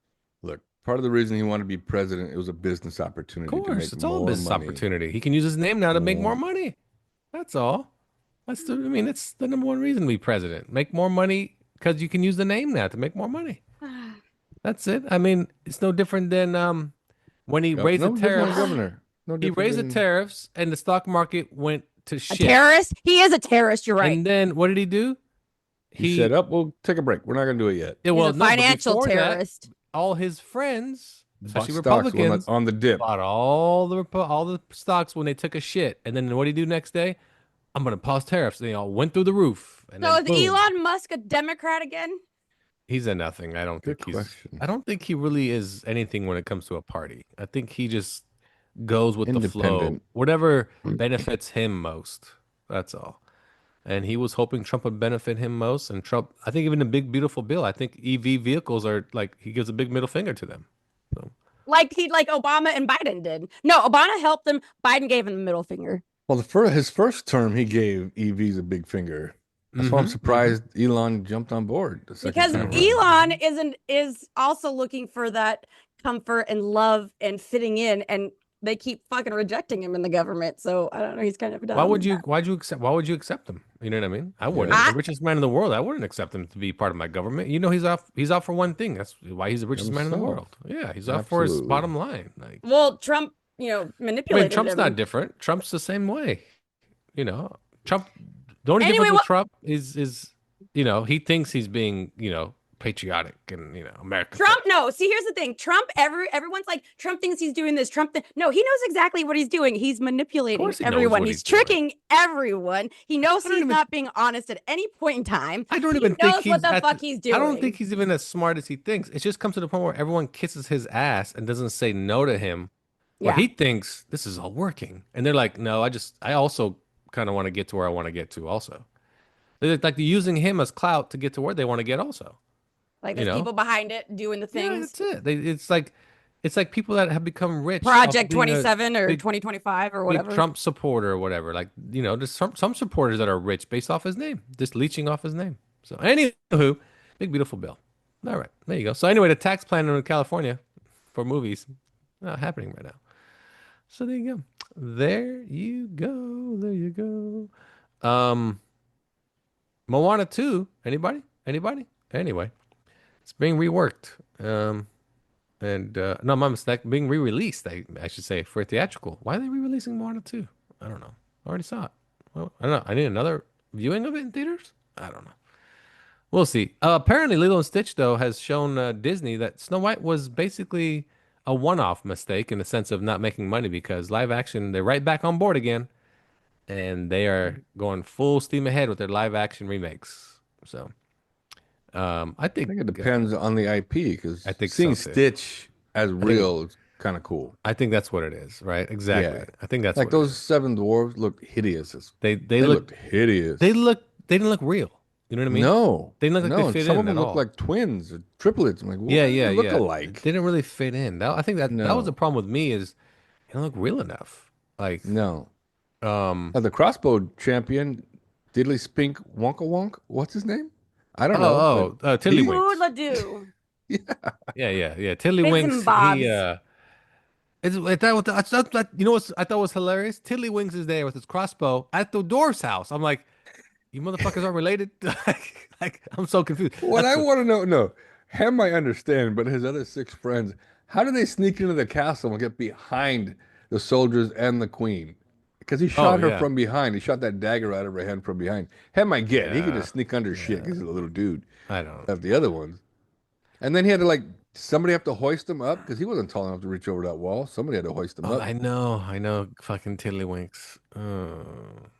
Look, part of the reason he wanted to be president, it was a business opportunity. Of to make course, it's all a more business money. opportunity. He can use his name now to make more More. money. That's all. It's the number one reason to be president. Make more money because you can use the name now to make more money. That's it. I mean, it's no different than when he raised No the different than tariffs. governor. No He different raised than- the tariffs, and the stock market went to A shit. terrorist? He is a terrorist. You're right. And then what did he do? He said, "Up, we'll take a break. We're not going to do it yet." Yeah, He's well, a no, but financial before that, terrorist. all his friends, Bought especially stocks Republicans, on the dip. bought all the stocks when they took a shit. And then what did he do next day? I'm gonna pause tariffs. They all went through the roof. And So then is boom. Elon Musk a Democrat again? He's a nothing. I don't Good think he's. question. I don't think he really is anything when it comes to a party. I think he just goes with the flow, Independent. whatever benefits him most. That's all. And he was hoping Trump would benefit him most. And Trump, I think, even the big beautiful bill. I think EV vehicles are like he gives a big middle finger to them. So Like Obama and Biden did. No, Obama helped him. Biden gave him the middle finger. Well, his first term, he gave EVs a big finger. That's why I'm Mhm, surprised Elon jumped on board. The second Because time around. Elon is also looking for that comfort and love and fitting in, and they keep fucking rejecting him in the government. So I don't know. He's kind of dumb. why would you accept him? You know what I mean? I wouldn't. I- The richest man in the world. I wouldn't accept him to be part of my government. You know, he's out for one thing. That's why he's the richest man in the Himself. world. Yeah, he's out for his Absolutely. bottom line. Like, Well, Trump, I mean, manipulated Trump's him. not different. Trump's the same way. You know, Trump. The only Anyway, difference with what- Trump is he thinks he's being patriotic and American. Trump, no. See, here's the thing. Trump, everyone's like, Trump thinks he's doing this. No, he knows exactly what he's doing. He's manipulating course he knows everyone. what He's he's doing. tricking everyone. He knows I don't he's even- not being honest at any point in time. I don't He even knows think he's what the at fuck he's doing. I don't think he's even as smart as he thinks. It just comes to the point where everyone kisses his ass and doesn't say no to him. Where Yeah. he thinks this is all working, and they're like, "No, I also kind of want to get to where I want to get to." Also, they're like using him as clout to get to where they want to get. Also, Like you there's know? people behind it doing the yeah, things. that's it. It's like people that have become rich. off Project being a 27 or big- 2025 or big whatever. Trump supporter or whatever. Like there's some supporters that are rich based off his name, just leeching off his name. So anywho, big beautiful bill. All right, there you go. So anyway, the tax plan in California for movies not happening right now. So there you go. There you go. There you go. Moana 2. Anybody? Anyway, it's being reworked. No, my mistake. Being re-released, I should say, for theatrical. Why are they re-releasing Moana 2? I don't know. I already saw it. Well, I don't know. I need another viewing of it in theaters? I don't know. We'll see. Apparently, Lilo and Stitch, though, has shown Disney that Snow White was basically a one-off mistake in the sense of not making money because live action, they're right back on board again. and they are going full steam ahead with their live action remakes. So, I I think think it depends on the IP I because think seeing so too. Stitch as I think real is kind of cool. I think that's what it is, right? Yeah. Exactly. I think that's Like what it those is. seven dwarves looked hideous. They They look looked hideous. they didn't look real. You know what I mean? No, They didn't look like they no. And fit some of in at them look all. like twins or triplets. I'm like, Yeah, why do they yeah, look yeah. They alike? didn't really fit in. I think that was the No, problem with me is they don't look real enough. Like, no. um, The crossbow champion, Diddley Spink Wonka Wonk. What's his name? I don't know, but he, Tiddlywinks. Doodle-doo. yeah. Yeah. Bits and Tiddlywinks. bobs. You know what I thought was hilarious? Tiddlywinks is there with his crossbow at the dwarf's house. I'm like, you motherfuckers aren't related. Like, I'm so confused. What I want to know, no, Ham I understand, but his other six friends, how did they sneak into the castle and get behind the soldiers and the queen? Because he Oh shot her yeah, from behind. He shot that dagger out of her hand from behind. Ham I get. He could yeah, just sneak under shit yeah. because he's a little dude. I don't. Have the other ones. And then he had to like somebody have to hoist him up because he wasn't tall enough to reach over that wall. Somebody had to hoist him Oh, up. I know, fucking Tiddlywinks.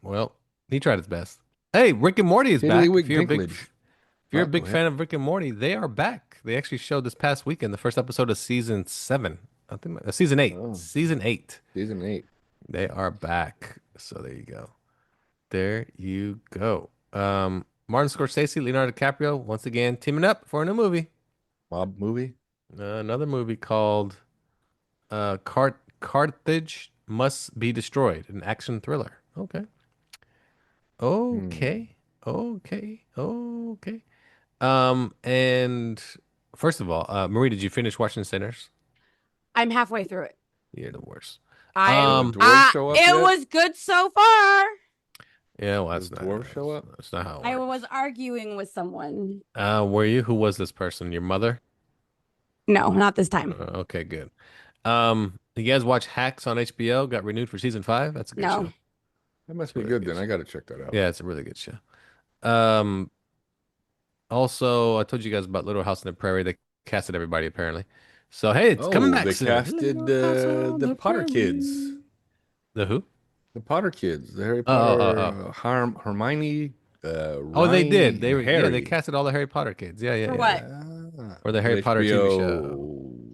Well, he tried his best. Hey, Rick and Morty is back. Tiddlywink Dinklage. If you're a Oh, go big ahead. fan of Rick and Morty, they are back. They actually showed this past weekend the first episode of season 7. I think season 8. Oh, Season 8. season 8. They are back. So there you go. There you go. Martin Scorsese, Leonardo DiCaprio, once again teaming up for a new movie. Mob movie. Another movie called Carthage Must Be Destroyed, an action thriller. Okay. Hmm. Okay. Okay. Okay. And first of all, Marie, did you finish watching Sinners? I'm halfway through it. You're the worst. Did the I'm dwarves show up it yet? was good so far. Yeah, well, Does dwarves show up? that's not how I it works. was arguing with someone. Were you? Who was this person? Your mother? No, not this time. Okay, good. You guys watch Hacks on HBO? Got renewed for season 5. That's a good No. show. That must It's a be really good then. I got to check that out. Yeah, it's a really good show. Um, Also, I told you guys about Little House on the Prairie. They casted everybody apparently. So hey, it's coming Oh, back they soon. casted the Potter kids. The who? The Potter kids. The Harry Oh, oh, oh, Potter, oh. Hermione, Oh, they Ron, did. They and were yeah, they Harry. casted all the Harry Potter kids. Yeah, yeah, For yeah. what? Or the Harry Potter TV show.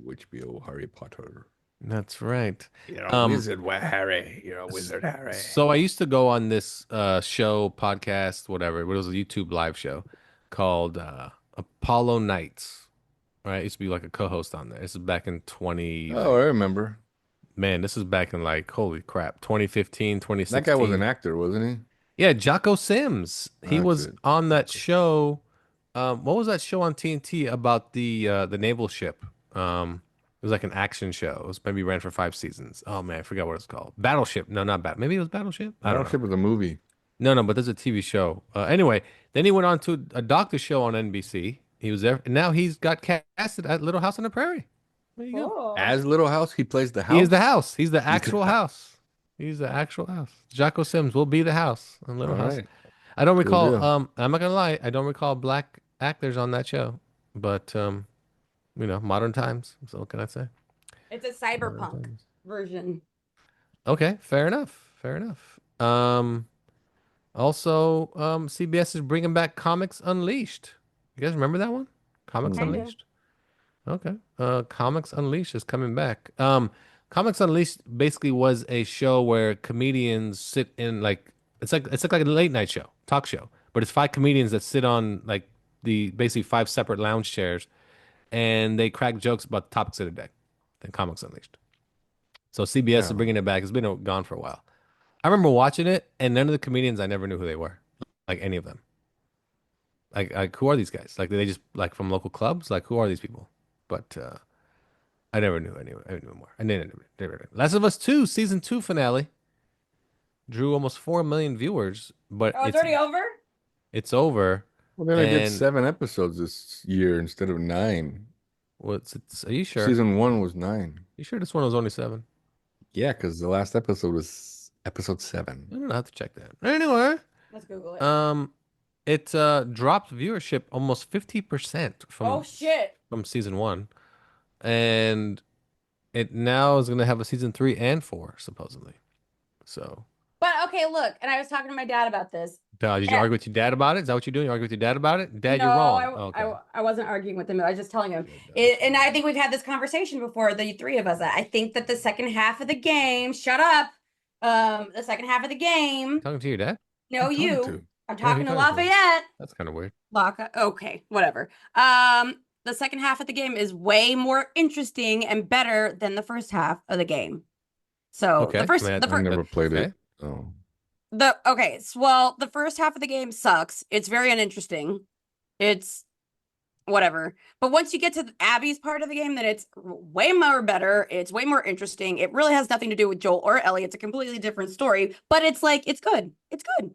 HBO Harry Potter. That's right. You're a Um, wizard, Harry. You're a wizard, Harry. So I used to go on this show, podcast, whatever. It was a YouTube live show called Apollo Nights. Right? I used to be like a co-host on there. This is back in 20 Oh, I remember. man, this is back in like holy crap, 2015, That guy was 2016. an actor, wasn't Yeah, Jocko Sims. he? He That's was it. on that show. What was that show on TNT about the naval ship? It was like an action show. It was maybe ran for 5 seasons. Oh man, I forgot what it's called. Battleship. No, not Bat. Maybe it was Battleship. I don't know. Battleship was a movie. No, but there's a TV show. Anyway, then he went on to a doctor show on NBC. He was there, and now he's got casted at Little House on the Prairie. There you go. Oh. As Little House, he plays the house. He is the house. He's the actual house. He's the actual house. Jocko Sims will be the house in Little All House. right. I don't Cool recall. deal. I'm not gonna lie. I don't recall black actors on that show. But modern times. So what can I say? It's a Modern cyberpunk times. version. Okay, fair enough. Fair enough. Also, CBS is bringing back Comics Unleashed. You guys remember that one? Comics Kind of. Unleashed. Okay. Comics Unleashed is coming back. Comics Unleashed basically was a show where comedians sit in like it's like a late night show, talk show, but it's 5 comedians that sit on like the basically 5 separate lounge chairs, and they crack jokes about the topics of the day. And Comics Unleashed. So CBS is Yeah. bringing it back. It's been gone for a while. I remember watching it, and none of the comedians I never knew who they were, like any of them. Like who are these guys? Like they just like from local clubs? Like who are these people? But I never knew anyone. I knew more. I never knew. Last of Us 2 season 2 finale drew almost 4 million viewers, but Oh, it's already over? it's over. Well, then I did And 7 episodes this year instead of 9. Are you sure? Season 1 was 9. You sure this one was only 7? Yeah, because the last episode was episode I 7. don't know. I have to check that. Anyway, Let's Google it. it dropped viewership almost 50% Oh shit. from season 1, and it now is going to have a season 3 and 4 supposedly. So But okay, look, and I was talking to my dad about this. Did you argue with your dad about it? Is that what you're doing? You argue with your dad about it? Dad, No, you're wrong. Okay. I wasn't arguing with him. I was just telling him. Yeah, And I think we've had this conversation before, the three of us. I think that the second half of the game, shut up. The second half of the game, Talking to your dad? no, Who you talking you. to? I'm Yeah, who talking you to talking to? Lafayette. That's kind of weird. Okay, whatever. The second half of the game is way more interesting and better than the first half of the game. So Okay. I the first, never played okay. it. Oh. the first half of the game sucks. It's very uninteresting. It's whatever. But once you get to Abby's part of the game, then it's way more better. It's way more interesting. It really has nothing to do with Joel or Ellie. It's a completely different story, but it's like, it's good. It's good.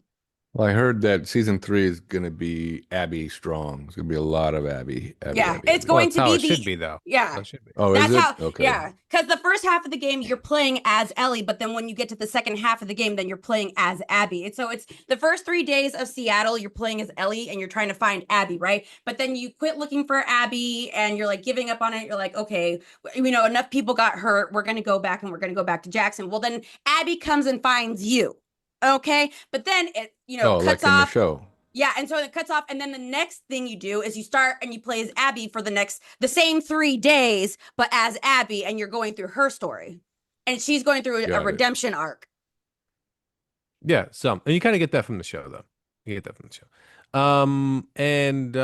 Well, I heard that season 3 is going to be Abby strong. It's going to be a lot of Abby. Yeah, Abby, it's Abby. going That's to how be it the should be, though. yeah. That should be. Oh, That's is it? how, Okay. yeah. Because the first half of the game, you're playing as Ellie, but then when you get to the second half of the game, then you're playing as Abby. And so it's the first 3 days of Seattle, you're playing as Ellie and you're trying to find Abby, right? But then you quit looking for Abby and you're like giving up on it. You're like, okay, enough people got hurt. We're going to go back and we're going to go back to Jackson. Well, then Abby comes and finds you. Okay. But then it, Oh, cuts like in the off. show. Yeah, and so it cuts off, and then the next thing you do is you start and you play as Abby for the same 3 days, but as Abby, and you're going through her story, and she's going through a Got it. redemption arc. Yeah, and you kind of get that from the show, though. You get that from the show. And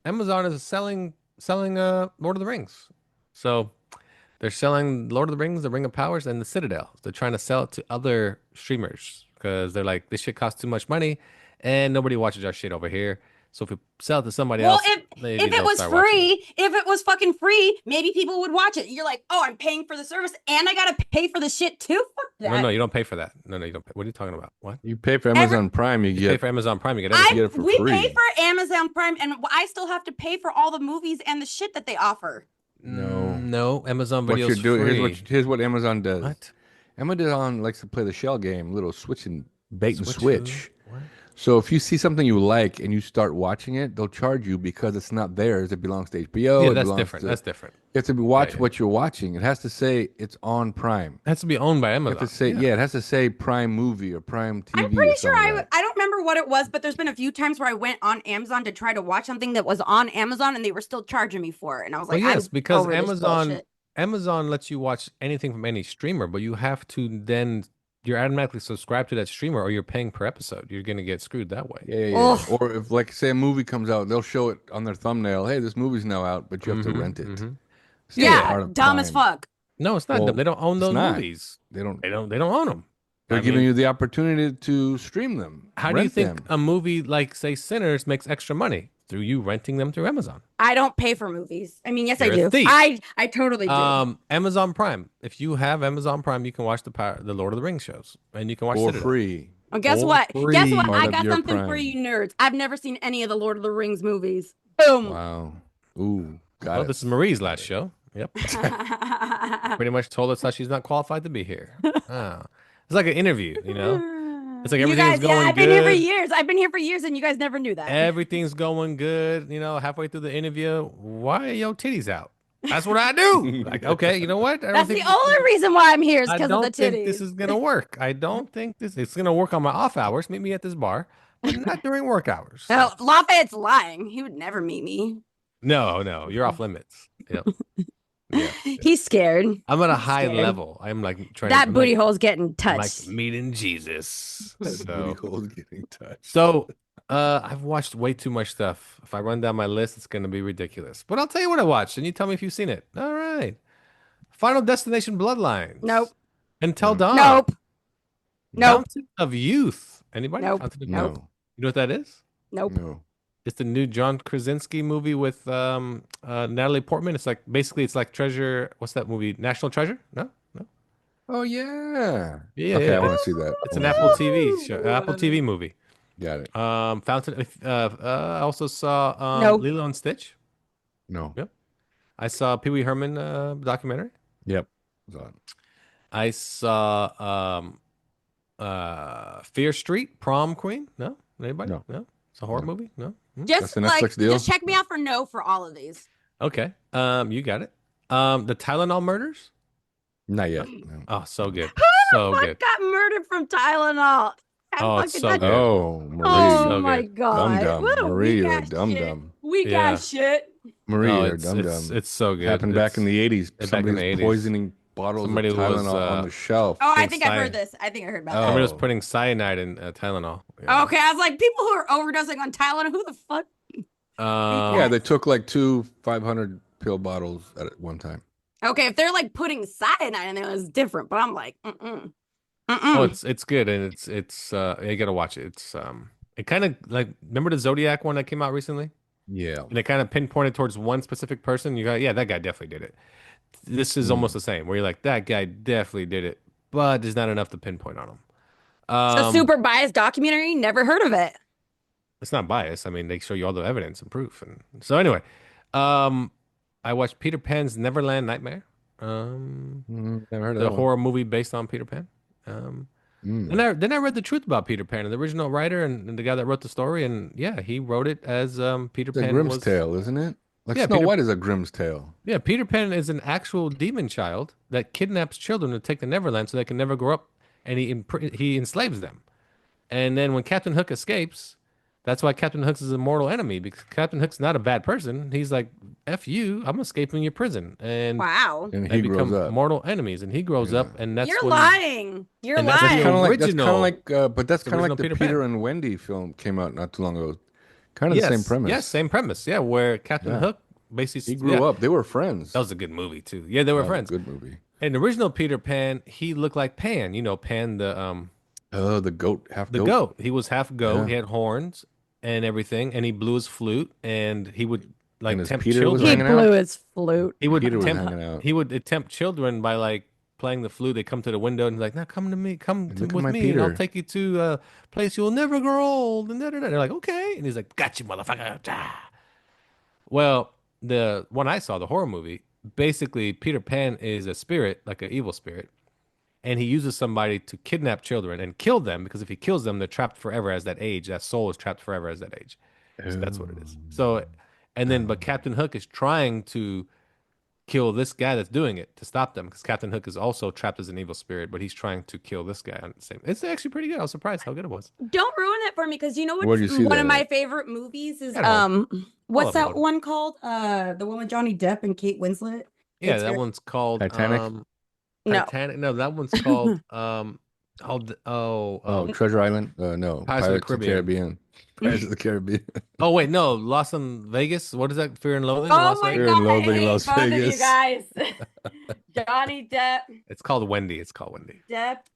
Amazon is selling Lord of the Rings. So they're selling Lord of the Rings, the Ring of Powers, and the Citadel. They're trying to sell it to other streamers because they're like, this shit costs too much money, and nobody watches our shit over here. So if we sell it to somebody Well, else, if maybe it they'll was start watching it. if it was fucking free, maybe people would watch it. You're like, oh, I'm paying for the service, and I gotta pay for the shit too. Fuck that. No, you don't pay for that. No, you don't pay. What are you talking about? What? You pay for Amazon Prime, you You pay get for Amazon Prime, you get everything. get it for we free. pay for Amazon Prime, and I still have to pay for all the movies and the shit that they offer. No, Amazon what Video you're is doing. free. Here's what Amazon does. What? Amazon likes to play the shell game, little switch and bait and Switch switch. What? So if you see something you like and you start watching it, they'll charge you because it's not theirs. It belongs to HBO. Yeah, it that's belongs different. to- That's different. You have to watch yeah. what you're watching. It has to say it's on Prime. It has to be owned by You Amazon. have to say it has to say Prime Movie or Prime TV. I'm pretty or sure something like that. I don't remember what it was, but there's been a few times where I went on Amazon to try to watch something that was on Amazon and they were still charging me for it. And I was Well, like, yes, I'm because over this bullshit. Amazon lets you watch anything from any streamer, but you have to then you're automatically subscribed to that streamer or you're paying per episode. You're gonna get screwed that way. Yeah. Ugh. Or if, like, say a movie comes out, they'll show it on their thumbnail. Hey, this movie's now out, but you have to rent it. It's not part Yeah, of dumb as Prime. fuck. No, it's not. Well, They don't own it's those not. movies. They don't. They don't own them. They're giving you the opportunity to stream them. How do you rent think them. a movie like, say, Sinners makes extra money? Through you renting them through Amazon. I don't pay for movies. I mean, yes, You're I a do. thief. I totally do. Amazon Prime. If you have Amazon Prime, you can watch the Lord of the Rings shows, and you can watch for Citadel. free? Well, guess for what? Guess free. what? Part I of got your something for Prime. you nerds. I've never seen any of the Lord of the Rings movies. Boom. Wow. Ooh, got Well, it. this is Marie's last show. Yep. Pretty much told us how she's not qualified to be here. It's like an interview, you know? It's like You everything's guys, going I've been here for good. years. I've been here for years, and you guys never knew that. Everything's going good, you know, halfway through the interview. Why are your titties out? That's what I do. Like, okay, you know what? I don't That's think the only reason why I'm here is I because of the don't think titties. this is gonna work. I don't think it's gonna work on my off hours. Meet me at this bar, but not during work hours. Oh, Lafayette's lying. He would never meet me. No, you're off limits. Yep. Yeah. He's scared. I'm at a He's high scared. level. I'm like trying That I'm booty like, hole's getting I'm touched. like meeting Jesus. Booty So, hole's getting touched. I've watched way too much stuff. If I run down my list, it's gonna be ridiculous. But I'll tell you what I watched, and you tell me if you've seen it. All right. Final Destination Bloodlines. Nope. Until Dawn. Nope. Nope. Fountain of Youth. Anybody? Nope. Fountain of Youth? No. You know what that is? Nope. No. It's the new John Krasinski movie with Natalie Portman. It's like Treasure. What's that movie? National Treasure? No. Oh yeah. Yeah, Okay, yeah. I want to see that. It's an Apple TV show, Apple TV movie. Got it. Fountain. I also saw Nope. Lilo and Stitch. No. Yep. I saw Pee Wee Herman documentary. Yep. It's on. I saw Fear Street, Prom Queen. No, anybody? No. It's a horror movie. No. Just That's a Netflix deal? just check me out for no for all of these. Okay. You got it. The Tylenol murders. Not yet. No. Oh, so good. Who So the fuck good. got murdered from Tylenol? Oh, it's so That- good. Oh, It's Marie, Oh so my good. dum god! dum. What a Marie, weak you're a ass dum shit. dum. Weak Yeah. ass shit. Marie, Oh, you're a dum dum. it's so good. Happened back in the 80s. back Somebody in was the 80s. poisoning bottles Somebody of was Tylenol on the shelf. Oh, I putting think I've heard cyan- this. I think I heard about Somebody was Oh. putting cyanide in Tylenol. that. Okay, I was like, people who are overdosing on Tylenol, who the fuck? Yeah, they took like 2 500 pill bottles at one time. Okay, if they're like putting cyanide in there, it's different. But I'm like, Oh, it's good, and it's you gotta watch it. It's it kind of like, remember the Zodiac one that came out recently, Yeah. and it kind of pinpointed towards one specific person. You got, yeah, that guy definitely did it. This is almost the same, where you're like, that guy definitely did it, but there's not enough to pinpoint on him. so super biased documentary. Never heard of it. It's not biased. I mean, they show you all the evidence and proof, and so anyway, I watched Peter Pan's Neverland Nightmare, Never heard of the that horror movie based on Peter Pan. one. Then I read the truth about Peter Pan, and the original writer and the guy that wrote the story, and yeah, he wrote it as Peter It's a Pan Grimm's was. tale, isn't it? Like Yeah, Snow Peter- White is a Grimm's tale. Yeah, Peter Pan is an actual demon child that kidnaps children to take to Neverland so they can never grow up, and he enslaves them. And then when Captain Hook escapes, that's why Captain Hook's his immortal enemy, because Captain Hook's not a bad person. He's like, "F you, I'm escaping your prison," and Wow, And they he grows become up. mortal enemies. And he grows up, and that's you're when lying. You're and that's lying. the That's kind of like, but that's the kind of like original the Peter Peter Pan. and Wendy film came out not too long ago. Kind of the same premise. Yes, same premise. Yeah, where Captain Yeah. Hook basically He grew up. They were friends. That was a good movie too. Yeah, they were That was a friends. good movie. In the original Peter Pan, he looked like Pan. You know, Pan Oh, the goat, half the goat. goat. He was half goat. Yeah. He had horns and everything, and he blew his flute, and he would like And his tempt Peter was he children. hanging out? blew his flute. He would Peter was tempt. hanging out. He would tempt children by like playing the flute. They come to the window and he's like, "Now come to me, Look at with my me, and I'll Peter." take you to a place you'll never grow old." And they're like, "Okay," and he's like, "Got you, motherfucker." Ah. Well, the one I saw, the horror movie, basically Peter Pan is a spirit, like an evil spirit, and he uses somebody to kidnap children and kill them, because if he kills them, they're trapped forever as that age. That soul is trapped forever as that age. So that's what it is. So, and then, but Captain Hook is trying to kill this guy that's doing it to stop them, because Captain Hook is also trapped as an evil spirit, but he's trying to kill this guy on the same. It's actually pretty good. I was surprised how good it was. Don't ruin it for me, because you know Where'd you what's see one that of my at? favorite movies is At home. what's of that them. one called? The one with Johnny Depp and Kate Winslet. Yeah, It's that very- one's called Titanic? No. Titanic. No, that one's called Treasure Island? No. Pirates of the Caribbean. Pirates of the Caribbean. oh wait, no, Lost in Vegas. What is that? Fear and Loathing? in Oh Las my Vegas? Fear and god, I Loathing in hate Las both of you Vegas. guys. Johnny Depp, It's called Wendy. It's called Wendy.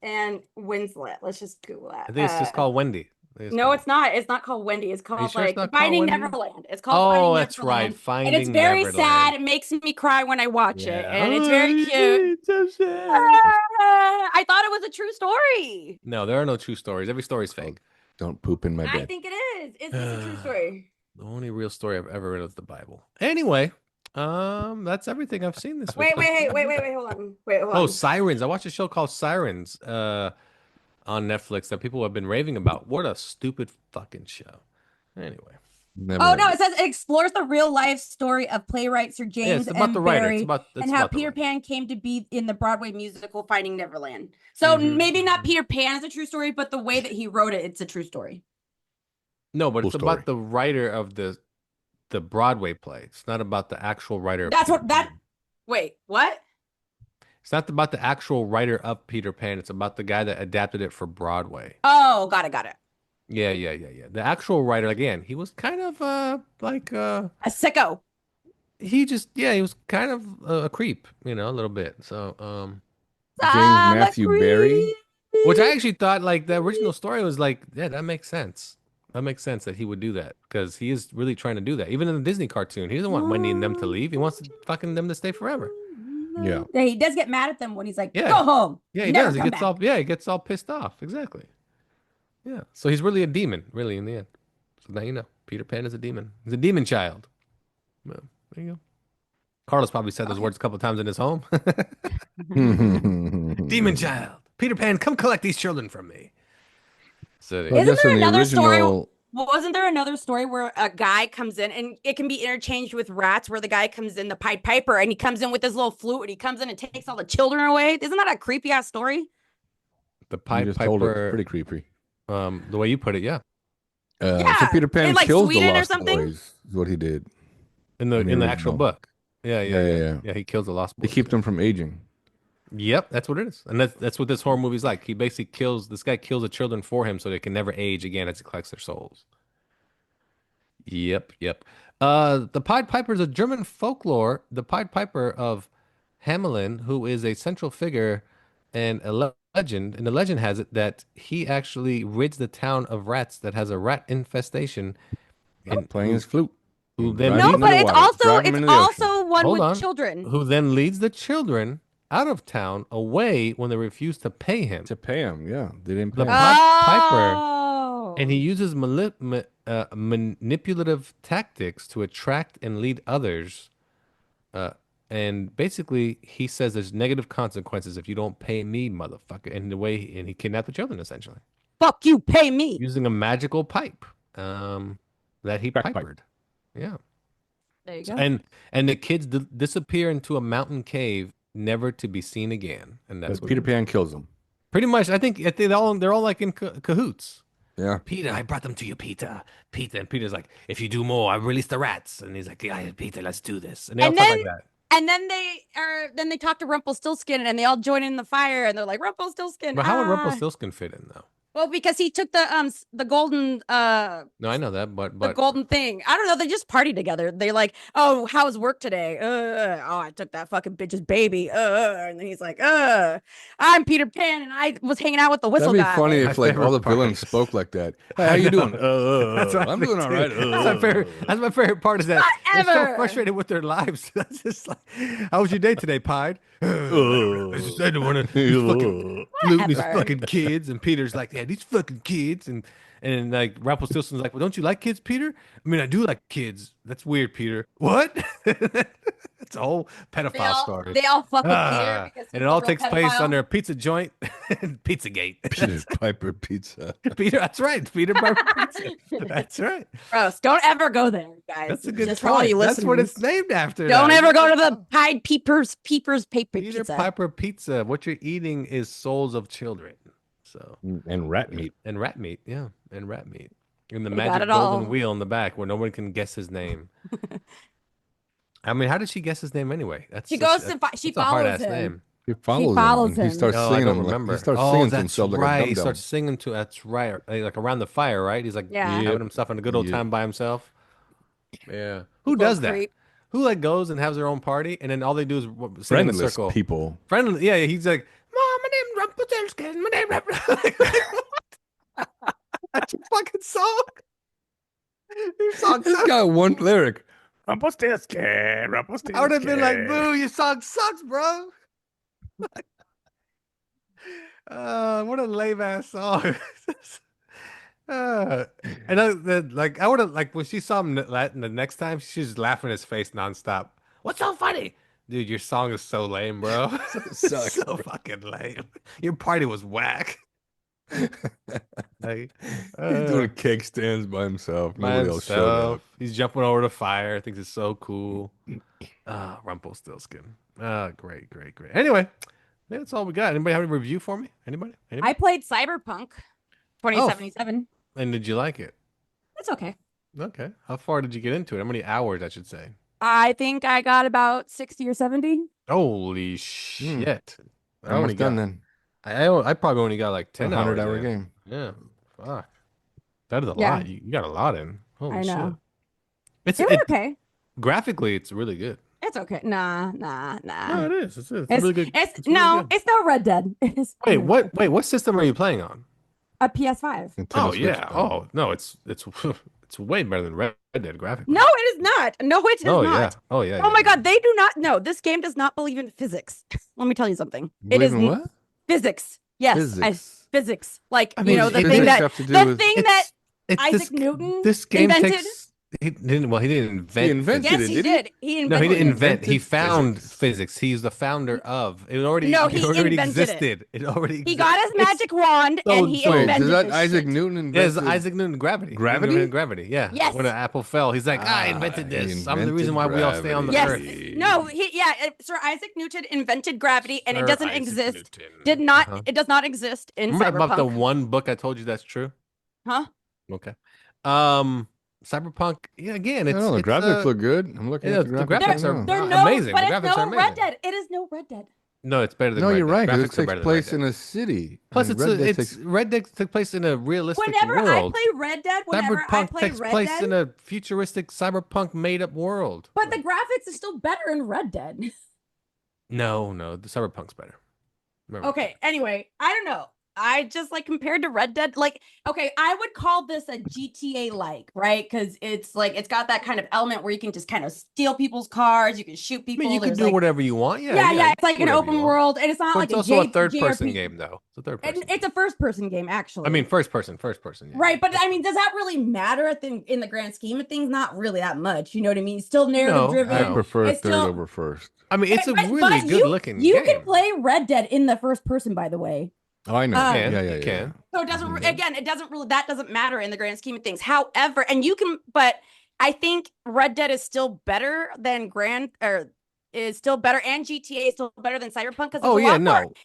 and Winslet. Let's just Google that. I think it's just called Wendy. No, it's not. It's not called Wendy. It's called sure it's like not called Finding Wendy? Neverland. It's called Finding Oh, that's right. Neverland. Finding And it's very Neverland. sad. It makes me cry when I watch it, and it's very cute. It's so sad. I thought it was a true story. No, there are no true stories. Every story is fake. Don't poop in my I bed. think it is. It's a true story. The only real story I've ever read is the Bible. Anyway, that's everything I've seen this week. Wait, hold on. Wait, hold Oh, on. Sirens. I watched a show called Sirens on Netflix that people have been raving about. What a stupid fucking show. Anyway. Never Oh heard no, of it says it explores the real life story of playwright Sir Yeah, James it's about M. the writer. Barrie It's about and how about the Peter writer. Pan came to be in the Broadway musical Finding Neverland. So Mhm. maybe not Peter Pan is a true story, but the way that he wrote it, it's a true story. No, but Cool it's about story. the writer of the Broadway play. It's not about the actual writer. of That's Peter what that. Pan. Wait, what? It's not about the actual writer of Peter Pan. It's about the guy that adapted it for Broadway. Oh, got it. Yeah. The actual writer, again, he was kind of A sicko. he was kind of a creep, a little bit. So, James I'm a Matthew Barrie? creep. which I actually thought, like, the original story was like, yeah, that makes sense. That makes sense that he would do that, because he is really trying to do that. Even in the Disney cartoon, he doesn't want Wendy and them to leave. He wants fucking them to stay forever. Yeah. Yeah, he does get mad at them when he's like, Yeah. "Go home." Yeah, he Never does. He come gets back. he gets all pissed off. Exactly. Yeah. So he's really a demon, really, in the end. So now you know, Peter Pan is a demon. He's a demon child. Well, there you go. Carlos probably said those words a couple of times in his home. Demon child. Peter Pan, come collect these children from me. So Well, I Isn't guess there in the another story- original, Well, wasn't there another story where a guy comes in and it can be interchanged with rats where the guy comes in, the Pied Piper, and he comes in with his little flute and he comes in and takes all the children away? Isn't that a creepy ass story? The You Pied just told it. It's Piper, pretty creepy. the way you put it, yeah. So Yeah, Peter Pan in, like, kills the Sweden or Lost something? Boys. Is what he did. In the actual original. book. Yeah. Yeah. Yeah, he kills the Lost They Boys. keep them from aging. Yep, that's what it is. And that's what this horror movie's like. He basically this guy kills the children for him so they can never age again as he collects their souls. Yep. The Pied Piper is a German folklore. The Pied Piper of Hamelin, who is a central figure and a legend. And the legend has it that he actually rids the town of rats that has a rat infestation. And Playing his flute. who then Drive No, him leads, but into it's water. also Drive him into the ocean. one Hold with on. children. who then leads the children out of town away when they refuse to pay him. To pay him. Yeah, they didn't The pay him. Pied Piper. Oh. And he uses manipulative tactics to attract and lead others. And basically, he says there's negative consequences if you don't pay me, motherfucker. And he kidnapped the children essentially Fuck you, pay me. using a magical pipe that he Crack pipe. pipered. Yeah. There you go. And the kids disappear into a mountain cave, never to be seen again. And that's But Peter Pan kills them. pretty much. I think they're all like in cahoots. Yeah. Peter, I brought them to you, Peter. And Peter's like, if you do more, I release the rats. And he's like, yeah, Peter, let's do this. And they all And talk then- like that. And then they talk to Rumpelstiltskin and they all join in the fire and they're like, Rumpelstiltskin. But how would ah." Rumpelstiltskin fit in though? Well, because he took the golden No, I know that, but the golden thing. I don't know. They just party together. They like, oh, how was work today? Oh, I took that fucking bitch's baby. And then he's like, I'm Peter Pan, and I was hanging out with the whistle That'd be guy. funny My if like all the favorite villains part. spoke like that. Hey, how you doing? That's what I I'm think doing all too. right. That's my favorite part is that they're so Whatever. frustrated with their lives. That's just like, how was your day today, Pied? I just I don't want to these Whatever. fucking kids. And Peter's like, yeah, these fucking kids. And like Rumpelstiltskin's like, well, don't you like kids, Peter? I mean, I do like kids. That's weird, Peter. What? It's a whole pedophile story. They all fuck with Ah, Peter because and he's it a all real takes place pedophile. under a pizza joint, Pizzagate. Peter Piper Pizza. Peter, that's right. Peter Piper Pizza. That's right. Gross. Don't ever go there, guys. That's a good Just for all you point. That's what listeners. it's named after. Don't now. ever go to the Pied Peepers paper Peter pizza. Piper Pizza. What you're eating is souls of children. So And rat meat. and rat meat, yeah, and rat meat. And the You got magic it golden all. wheel in the back where no one can guess his name. I mean, how did she guess his name anyway? She goes to she that's a hard follows ass him. name. He follows follows him. And he him. starts Oh, I singing. don't Like, remember. he starts Oh, singing to that's himself like right. a He dum-dum. starts singing to that's right. Like around the fire, right? He's like Yeah. having Yep. himself in a good old Yep. time by himself. Yeah. Who Little does that? creep. Who like goes and has their own party and then all they do is sing in a Friendless circle. people. Friendly, yeah. He's like, "Mom, my name's Rumpelstiltskin. My name Rumpelstiltskin." That's your fucking song. Your song This sucks. got one lyric. Rumpelstiltskin, I Rumpelstiltskin. would have been like, "Boo, your song sucks, bro." What a lame ass song. And I would have like when she saw him the next time, she's just laughing in his face nonstop. What's so funny, dude? Your song is so lame, bro. Sucks, so fucking lame. Your party was whack. Like, He's doing cake stands by himself. by Nobody else showed himself. up. He's jumping over the fire. Thinks it's so cool. Rumpelstiltskin. Great. Anyway, that's all we got. Anybody have a review for me? Anybody? I played Cyberpunk 2077. And did you like it? It's okay. Okay. How far did you get into it? How many hours, I should say? I think I got about 60 or 70. Holy shit! I only Almost done got. then. I probably only got like 10 hours. 100-hour in. game. Yeah. Fuck. That is a Yeah. lot. You got a lot in. Holy I know. shit! It was okay. Graphically, it's really good. It's okay. Nah. No, it is. It's It's, really good. it's really no, good. it's no Red Dead. It's Wait, what? Wait, what system are you playing on? a PS5. Nintendo Oh Switch, yeah. though. Oh no, it's it's way better than Red Dead graphically. No, it is not. No, it is Oh not. yeah. Oh yeah. Oh my God, they do not. No, this game does not believe in physics. Let me tell you something. It is Believe in what? physics. Yes, Physics. physics. Like I mean, the physics thing that have to do the with- thing that It's Isaac Newton This game invented? takes He didn't. Well, he didn't invent. He invented Yes, it, he did he? did. He No, he invented didn't it. invent. He Invented found physics. physics. He's the founder of. It No, it he already invented it. existed. It already He existed. got his magic wand so- and he so- Wait, invented is that this Isaac shit. Newton Yeah, it's invented Isaac Newton. Gravity. Gravity? He invented gravity. Yeah. Yes. When an apple fell, he's like, I Ah, invented he this. I'm the reason invented why we all stay on the Yes. earth. No, Sir Isaac Newton invented gravity and it Sir doesn't Isaac exist. Newton. It does not exist in Remember about the Cyberpunk. one book I told you that's true? Huh? Okay. Cyberpunk. Yeah, again, I it's know, the it's, graphics look good. I'm looking yeah, at the the graphics. graphics right are now. They're amazing. but The it's graphics are no amazing. Red Dead. It is no Red Dead. No, it's better than No, Red you're Dead. right. 'Cause Graphics it are takes better than place Red in Dead. a city. Plus, I mean, it's Red Dead took place in a realistic Whenever I world. play Red Dead, Cyberpunk takes Red place Dead, in a futuristic cyberpunk made-up world. but the graphics is still better in Red Dead. No, the Cyberpunk's better. Remember. Okay, anyway, I don't know. I just like compared to Red Dead, like, okay, I would call this a GTA like, right? Because it's like it's got that kind of element where you can just kind of steal people's cars, you can shoot I people. mean, you can there's do like, whatever you want. Yeah, yeah, it's you like do an whatever you open want. world, and it's not But like it's a also a third-person JRPG. game, though. It's a And third-person. it's a first-person game, actually. I mean, first person. Yeah. Right, but I mean, does that really matter in the grand scheme of things? Not really that much. You know what I mean? It's still narrative driven. I prefer It's third still- over first. I mean, it's a But really good-looking You game. can play Red Dead in the first person, by the way. Oh, I know. You can. So it doesn't Mhm. again, it doesn't really that doesn't matter in the grand scheme of things. However, and you can, but I think Red Dead is still better than is still better, and GTA is still better than Cyberpunk because No,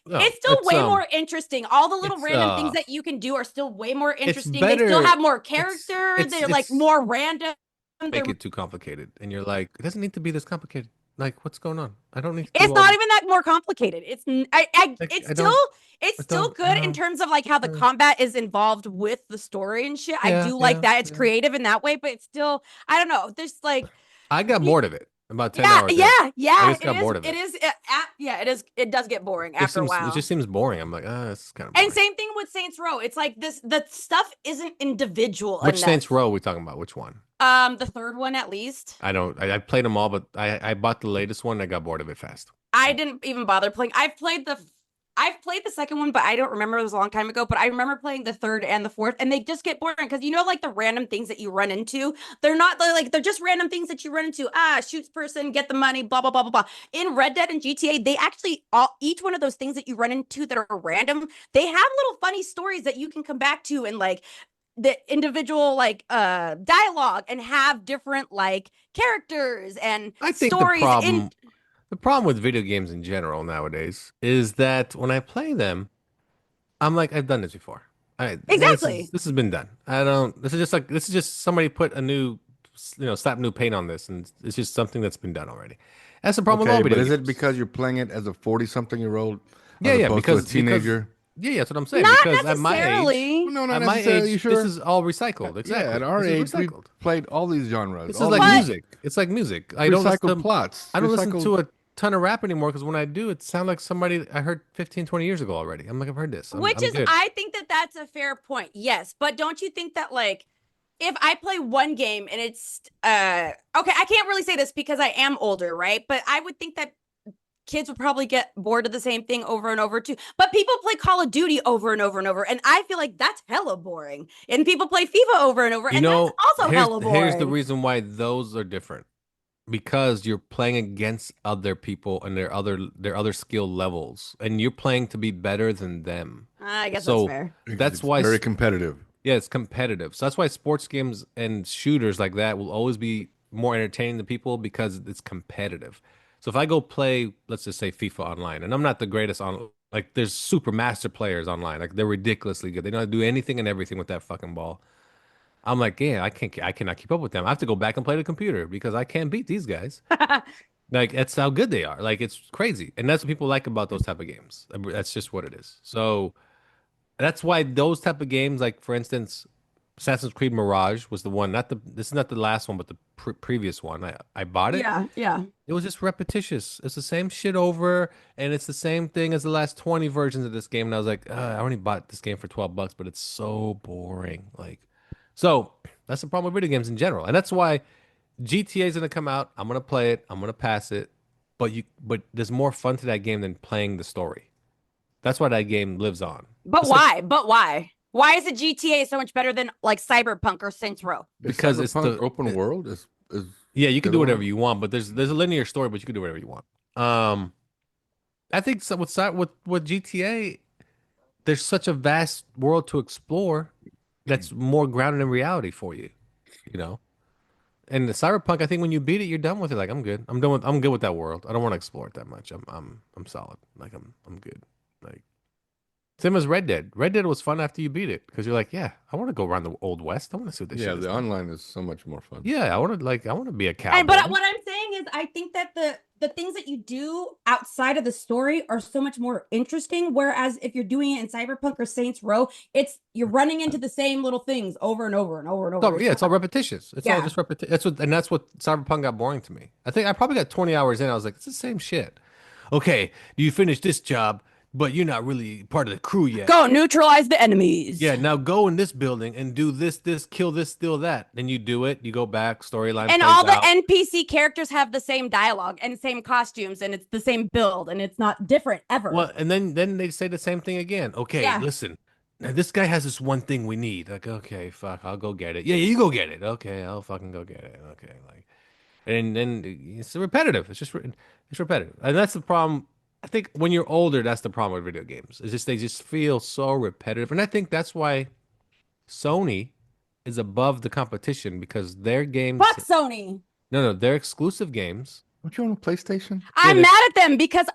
it's still way more interesting. All the little it's, random things that you can do are still way more interesting. They better- still have more character. it's- They're like it's- more random. make it too complicated, and you're like, it doesn't need to be this complicated. Like, what's going on? I don't need. To It's do all not this. even that more complicated. It's Like, it's I still don't- it's I still don't- good in terms of like how the combat is involved with the story and shit. I Yeah, do like yeah, that. It's yeah. creative in that way, but it's still I don't know. There's like I got bored of it about 10 yeah, hours. in. yeah, I yeah. just got bored of it. It is. It does get boring after a while. It just seems boring. I'm like, this is kind of. And same thing with Saints Row. It's like the stuff isn't individual. Which enough. Saints Row are we talking about? Which one? The third one at least. I don't. I played them all, but I bought the latest one. And I got bored of it fast. I didn't even bother playing. I've played the second one, but I don't remember. It was a long time ago. But I remember playing the third and the fourth, and they just get boring because like the random things that you run into. They're just random things that you run into. Shoots person, get the money, blah blah blah blah blah. In Red Dead and GTA, they actually each one of those things that you run into that are random, they have little funny stories that you can come back to and like the individual dialogue and have different like characters and I think stories. the problem with video games in general nowadays is that when I play them, I'm like, I've done this before. Exactly. This has been done. I don't. This is just somebody put a new, slap new paint on this, and it's just something that's been done already. That's the problem with all Okay, video but is it games. because you're playing it as a 40-something-year-old? Yeah, because because a teenager. Yeah, that's what I'm saying. Not because at my age, necessarily. No, at not my necessarily. You age, sure? this is all recycled. Exactly. Yeah, at our This age, is we recycled. played all these genres. This is all like these music. It's like music. I don't recycled listen to, plots. I don't listen recycled- to a ton of rap anymore because when I do, it sounds like somebody I heard 15, 20 years ago already. I'm like, I've heard this. I'm good. I think that's a fair point. Yes, but don't you think that like if I play one game and it's okay, I can't really say this because I am older, right? But I would think that kids would probably get bored of the same thing over and over too. But people play Call of Duty over and over and over, and I feel like that's hella boring. And people play FIFA over and over, and that's also hella boring. Here's the reason why those are different. Because you're playing against other people and their other skill levels, and you're playing to be better than them. I guess So that's fair. that's It's why very competitive. Yeah, it's competitive. So that's why sports games and shooters like that will always be more entertaining to people because it's competitive. So if I go play, let's just say FIFA online, and I'm not the greatest on, like there's super master players online, like they're ridiculously good. They know how to do anything and everything with that fucking ball. I'm like, yeah, I cannot keep up with them. I have to go back and play the computer because I can't beat these guys. Like that's how good they are. Like it's crazy, and that's what people like about those type of games. That's just what it is. So that's why those type of games, like for instance, Assassin's Creed Mirage was the one. This is not the last one, but the previous one. I bought it. Yeah. It was just repetitious. It's the same shit over, and it's the same thing as the last 20 versions of this game. And I was like, I already bought this game for $12, but it's so boring. Like, so that's the problem with video games in general, and that's why GTA is gonna come out. I'm gonna play it. I'm gonna pass it. But there's more fun to that game than playing the story. That's why that game lives on. But It's why? But why? Why is the GTA so much better than like Cyberpunk or Saints Row? Because it's Cyberpunk the open world is yeah, you can the do other whatever one? you want, but there's a linear story, but you can do whatever you want. I think so with GTA, there's such a vast world to explore that's more grounded in reality for you, you know. And the Cyberpunk, I think when you beat it, you're done with it. Like I'm good with that world. I don't want to explore it that much. I'm solid. Like I'm good. Like same as Red Dead. Red Dead was fun after you beat it because you're like, yeah, I want to go around the old west. I want to see what this Yeah, shit is the like. online is so much more fun. Yeah, I want to be a cowboy. And but what I'm saying is, I think that the things that you do outside of the story are so much more interesting. Whereas if you're doing it in Cyberpunk or Saints Row, you're running into the same little things over and over and over and over. Yeah, it's all repetitious. It's all Yeah. just repetition. That's what Cyberpunk got boring to me. I think I probably got 20 hours in. I was like, it's the same shit. Okay, you finish this job, but you're not really part of the crew yet. Go neutralize the enemies. Yeah, now go in this building and do this, kill this, steal that. Then you do it. You go back. Storyline And plays all the out. NPC characters have the same dialogue and same costumes, and it's the same build, and it's not different ever. Well, and then they say the same thing again. Okay, Yeah. listen. Now this guy has this one thing we need. Like, okay, fuck, I'll go get it. Yeah, you go get it. Okay, I'll fucking go get it. Okay, like, and then it's repetitive. It's repetitive, and that's the problem. I think when you're older, that's the problem with video games. It's just they just feel so repetitive, and I think that's why Sony is above the competition because their games. Fuck Sony. No, their exclusive games. Don't you own a PlayStation? I'm they- mad at them because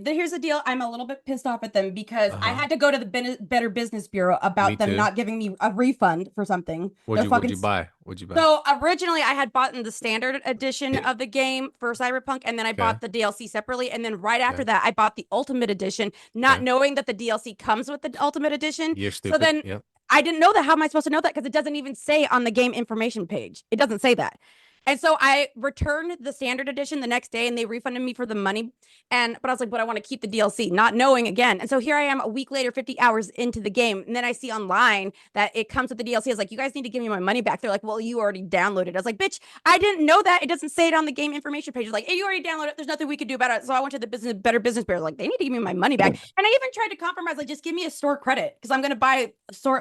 here's the deal. I'm a little bit pissed off at them because I had to go to the Better Business Bureau Me about them too. not giving me a refund for something. What'd you buy? So originally I had bought in the standard edition of the game for Cyberpunk, and then I bought the DLC separately. And then right after that, I bought the Ultimate Edition, not knowing that the DLC comes with the Ultimate Edition. You're stupid. So then Yep. I didn't know that. How am I supposed to know that? Because it doesn't even say on the game information page. It doesn't say that. And so I returned the standard edition the next day and they refunded me for the money. But I was like, but I want to keep the DLC, not knowing again. And so here I am a week later, 50 hours into the game. And then I see online that it comes with the DLC. I was like, you guys need to give me my money back. They're like, well, you already downloaded it. I was like, bitch, I didn't know that. It doesn't say it on the game information page. It's like, hey, you already downloaded it. There's nothing we could do about it. So I went to the Better Business Bureau. Like, they need to give me my money back. And I even tried to compromise, like, just give me a store credit because I'm going to buy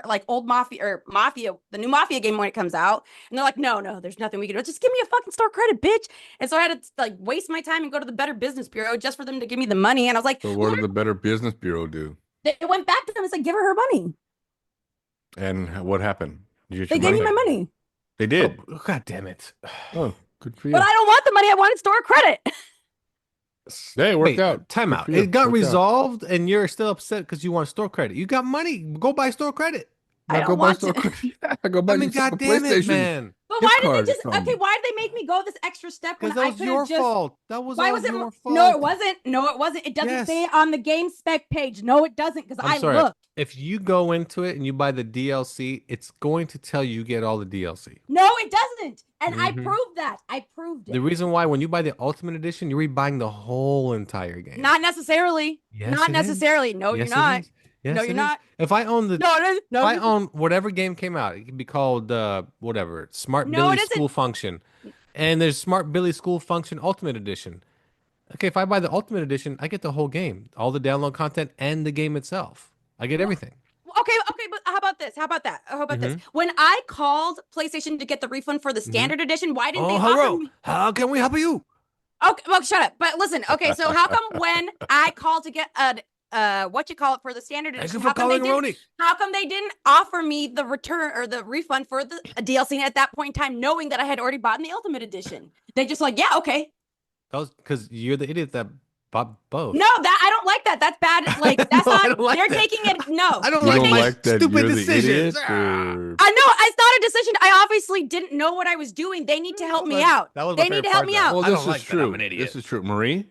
like old Mafia, the new Mafia game when it comes out. And they're like, no, there's nothing we can do. Just give me a fucking store credit, bitch. And so I had to like waste my time and go to the Better Business Bureau just for them to give me the money. And I was like, So what did the Better Business Bureau do? they went back to them and said, give her money. And what happened? Did you get They your gave me money my back? money. They did. Oh, God damn it. Oh, good for you. But I don't want the money. I wanted store credit. Hey, it worked Wait, out. time Good out. for you. It got Worked out. resolved, and you're still upset because you want store credit. You got money. Go buy store credit. I Now don't go buy want store to. credit. Yeah, go buy I mean, yourself a God damn it, PlayStation. man. But Gift why did card they or just something. okay? Why did they make me go this extra step when Because that I was could your have just? fault. That was Why all was it? your fault. No, it wasn't. No, it wasn't. It doesn't Yes. say it on the game spec page. No, it doesn't. Because I'm I sorry. looked. If you go into it and you buy the DLC, it's going to tell you get all the DLC. No, it doesn't. And I Mhm. proved that. I proved it. The reason why, when you buy the Ultimate Edition, you're buying the whole entire game. Not necessarily. Yes, Not it necessarily. is. No, Yes, you're it not. is. Yes, No, it you're is. not. If I own the, No, it is. No, if I it isn't. own whatever game came out, it could be called whatever Smart No, Billy it isn't. School Function, and there's Smart Billy School Function Ultimate Edition. Okay, if I buy the Ultimate Edition, I get the whole game, all the download content, and the game itself. I get everything. Okay, but how about this? How about that? How about this? Mm-hmm. When I called PlayStation to get the refund for the standard edition, why didn't they offer hello. me? How can we help you? Okay, well, shut up. But listen, okay, so how come when I called to get for the standard Thank edition, you for calling Roni. how come they didn't offer me the return or the refund for the DLC at that point in time, knowing that I had already bought in the Ultimate Edition? They just like, yeah, okay. That was because you're the idiot that bought both. No, that I don't like that. That's bad. Like that's No, I not. don't like they're that. taking it. No, I don't You like don't my like that stupid you're the decisions. idiot? Or... I know it's not a decision. I obviously didn't know what I was doing. They need to help me out. That was my They need favorite to help part, me though. out. Well, I this don't is like that. true. I'm an idiot. This is true. Marie,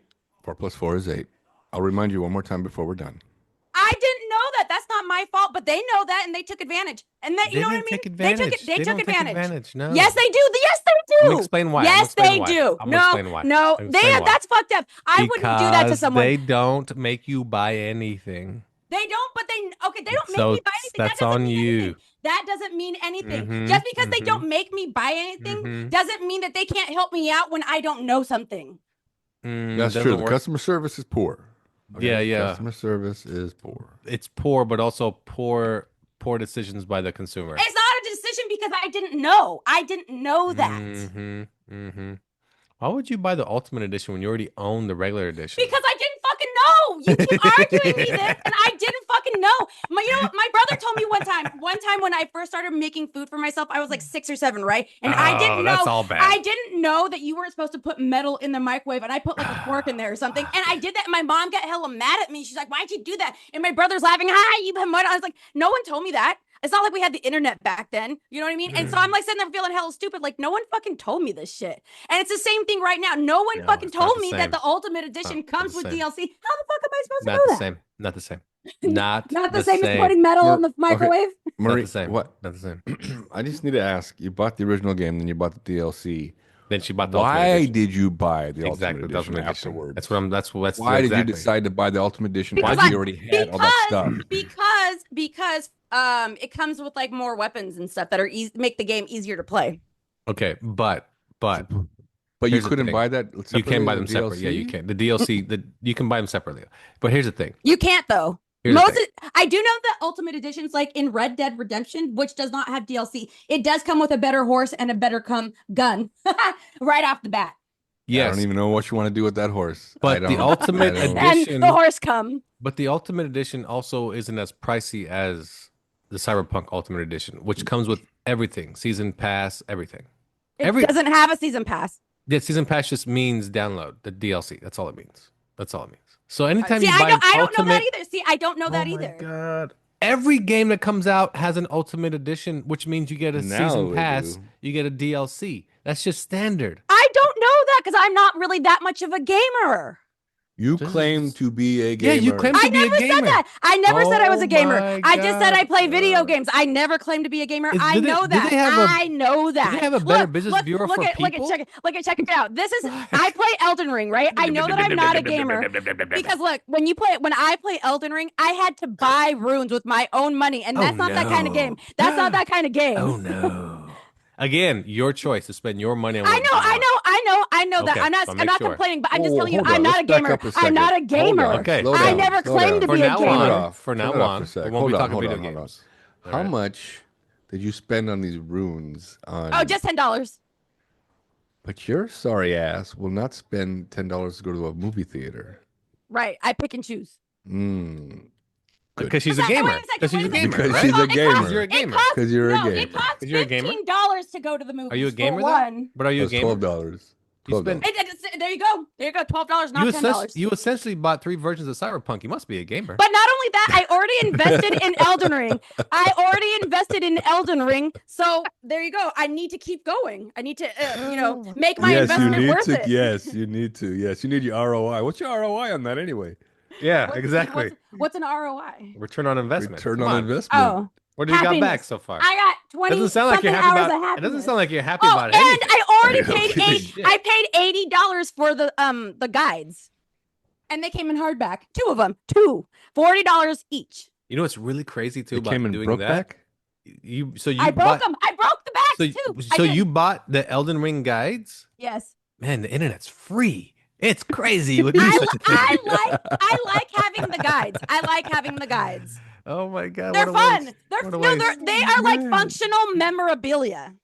4 + 4 is 8. I'll remind you one more time before we're done. I didn't know that. That's not my fault, but they know that and they took advantage. And that They you know what I didn't mean? take advantage. They took don't take advantage. No. Yes, they do. Yes, they do. Let me explain why. Yes, they why. do. I'm No, explain why. no, Let me explain why. that's fucked up. I wouldn't do that to Because someone. They don't make you buy anything. They don't, but they don't make So me buy anything. That that's doesn't on mean you. anything. That doesn't mean anything. Mhm, Just because they mhm. don't make me buy anything Mhm. doesn't mean that they can't help me out when I don't know something. That's doesn't true. The work. customer service is poor. Yeah, yeah. Customer service is poor. It's poor, but also poor poor decisions by the consumer. It's not a decision because I didn't know. I didn't know that. Why would you buy the Ultimate Edition when you already own the regular edition? Because I didn't fucking know. You keep arguing me this, and I didn't fucking know. You know what? My brother told me one time when I first started making food for myself, I was like 6 or 7, right? And I didn't know. That's all bad. I didn't know that you weren't supposed to put metal in the microwave, and I put like a fork in there or something. And I did that, and my mom got hella mad at me. She's like, "Why'd you do that?" And my brother's laughing. "Hi, you have mud." I was like, "No one told me that." It's not like we had the internet back then. You know what I mean? And so I'm like sitting there feeling hella stupid. Like, no one fucking told me this shit. And it's the same thing right now. No one fucking told me that the Ultimate Edition comes with DLC. How the fuck am I supposed to know that? Not the same. Not the same as putting metal in the microwave. Marie, Not the same. what? Not the same. I just need to ask. You bought the original game, then you bought the DLC. Then she bought the Ultimate Why Edition. did you buy the Exactly, Ultimate the Edition Ultimate Edition. afterwards? That's what I'm. That's Why did you exactly. decide to buy the Ultimate Edition? Because Because you already had all that stuff. Because it comes with like more weapons and stuff that are make the game easier to play. Okay, but But you here's the couldn't thing. buy that. you can buy them the separately. Yeah, DLC? you can. The DLC, you can buy them separately. But here's the thing. You can't though. Here's the thing. I do know that Ultimate Editions, like in Red Dead Redemption, which does not have DLC, it does come with a better horse and a better gun right off the bat. Yes, I don't even know what you want to do with that horse. But the Ultimate And Edition, the horse come. but the Ultimate Edition also isn't as pricey as the Cyberpunk Ultimate Edition, which comes with everything, season pass, everything. It doesn't have a season pass. Yeah, season pass just means download the DLC. That's all it means. That's all it means. So anytime See, you buy I don't know Ultimate, that either. See, I don't know that oh either. my God. Every game that comes out has an Ultimate Edition, which means you get a Now season they pass, do. you get a DLC. That's just standard. I don't know that because I'm not really that much of a gamer. You This claim is- to be a Yeah, gamer. you claim to I be a never gamer. said that. I never said I was Oh a gamer. my I just said I play God. video games. I never claimed to be a gamer. Is- I do they- know do that. they have a- I know that. do they have a better business bureau for Look people? at check it out. This is I play Elden Ring, right? I know that I'm not a gamer because look, when I play Elden Ring, I had to buy runes with my own money, and that's not that kind of game. That's not that kind of game. Oh no. Again, your choice to spend your money on what I you want. know that. Okay, I'm so not make sure. complaining, but I'm just Whoa, telling you, hold I'm on. not a Let's back gamer. up a I'm second. not a Hold gamer. on. Okay. Slow I down, never slow claimed to down. be a gamer. For now Hold on on, for a sec. we won't Hold be on, talking hold video on, hold on. games. All How right. much did you spend on these runes? Oh, just $10. But your sorry ass will not spend $10 to go to a movie theater. Right. I pick and choose. Because she's a Wait a gamer. second, Because she's a wait a gamer, Because right? she's a It costs- gamer. You're a gamer. It costs, 'Cause you're a no, gamer. it costs 'Cause you're a gamer? $15 to go to the movies. Are you a gamer for though? one. But are you a That's gamer? $12. You $12. spend- There you go. There you go. $12, not $10. You essentially bought 3 versions of Cyberpunk. You must be a gamer. But not only that, I already invested in Elden Ring. So there you go. I need to keep going. I need to, make my investment worth it. Yes, you need to. Yes, you need your ROI. What's your ROI on that anyway? yeah, exactly. What's an ROI? Return on investment. Return Come on investment. Oh, What have you got happiness. back so far? I got 20 Doesn't sound like you're something happy hours about. of It doesn't happiness. sound like you're happy Oh, about and anything. I already Okay. paid Shit. I paid $80 for the guides, and they came in hardback. 2 of them, $40 each. You know what's really crazy too It about came in doing that? Brokeback? You I broke them. I broke the backs So, too. so you bought the Elden Ring guides? Yes. Man, the internet's free. It's crazy. You would do such a thing. I like having the guides. I like having the guides. Oh my god, They're what a fun. waste. They What a waste. are like Man. functional memorabilia.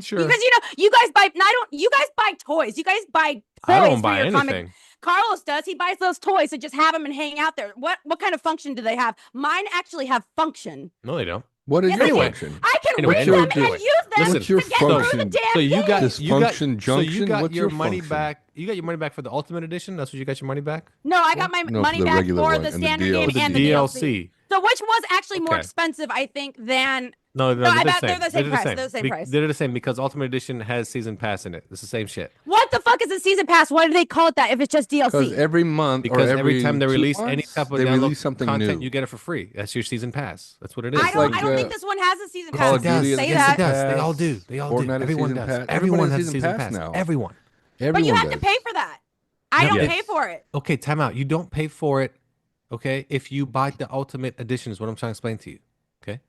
Sure. Because you guys buy you guys buy toys. You guys buy toys I don't for buy your anything. comic. Carlos does. He buys those toys and just have them and hang out there. What kind of function do they have? Mine actually have function. No, they don't. What is Yes, your I do. function? I can Anyway, read anyway, them and anyway. use them Listen, What's your to get through the function? damn So you got thing. Dysfunction junction? What's your your money function? back. You got your money back for the Ultimate Edition. That's what you got your money back. No, I got my No, money for the back regular for one the and the standard DLC. game For the and the DLC. DLC. So which was actually more Okay. expensive, I think, than No, I they're bet the they're same. the same price. They're the same price. They're the same because Ultimate Edition has season pass in it. It's the same shit. what the fuck is a season pass? Why do they call it that if it's just Because DLC? every month Because or every time they 2 release any months, type of they download release something content, new. you get it for free. That's your season pass. That's what it is. I don't. like, I don't think this one has a season Call pass. of Duty Say has a Yes, that. it does. They pass. all do. They all Fortnite do. has Everyone season does. pass. Everyone Everybody has has a season season pass pass now. Everyone. But you Everyone have to does. pay for that. I don't Yes. pay for it. Okay, time out. You don't pay for it, okay, if you buy the Ultimate Edition is what I'm trying to explain to you, okay?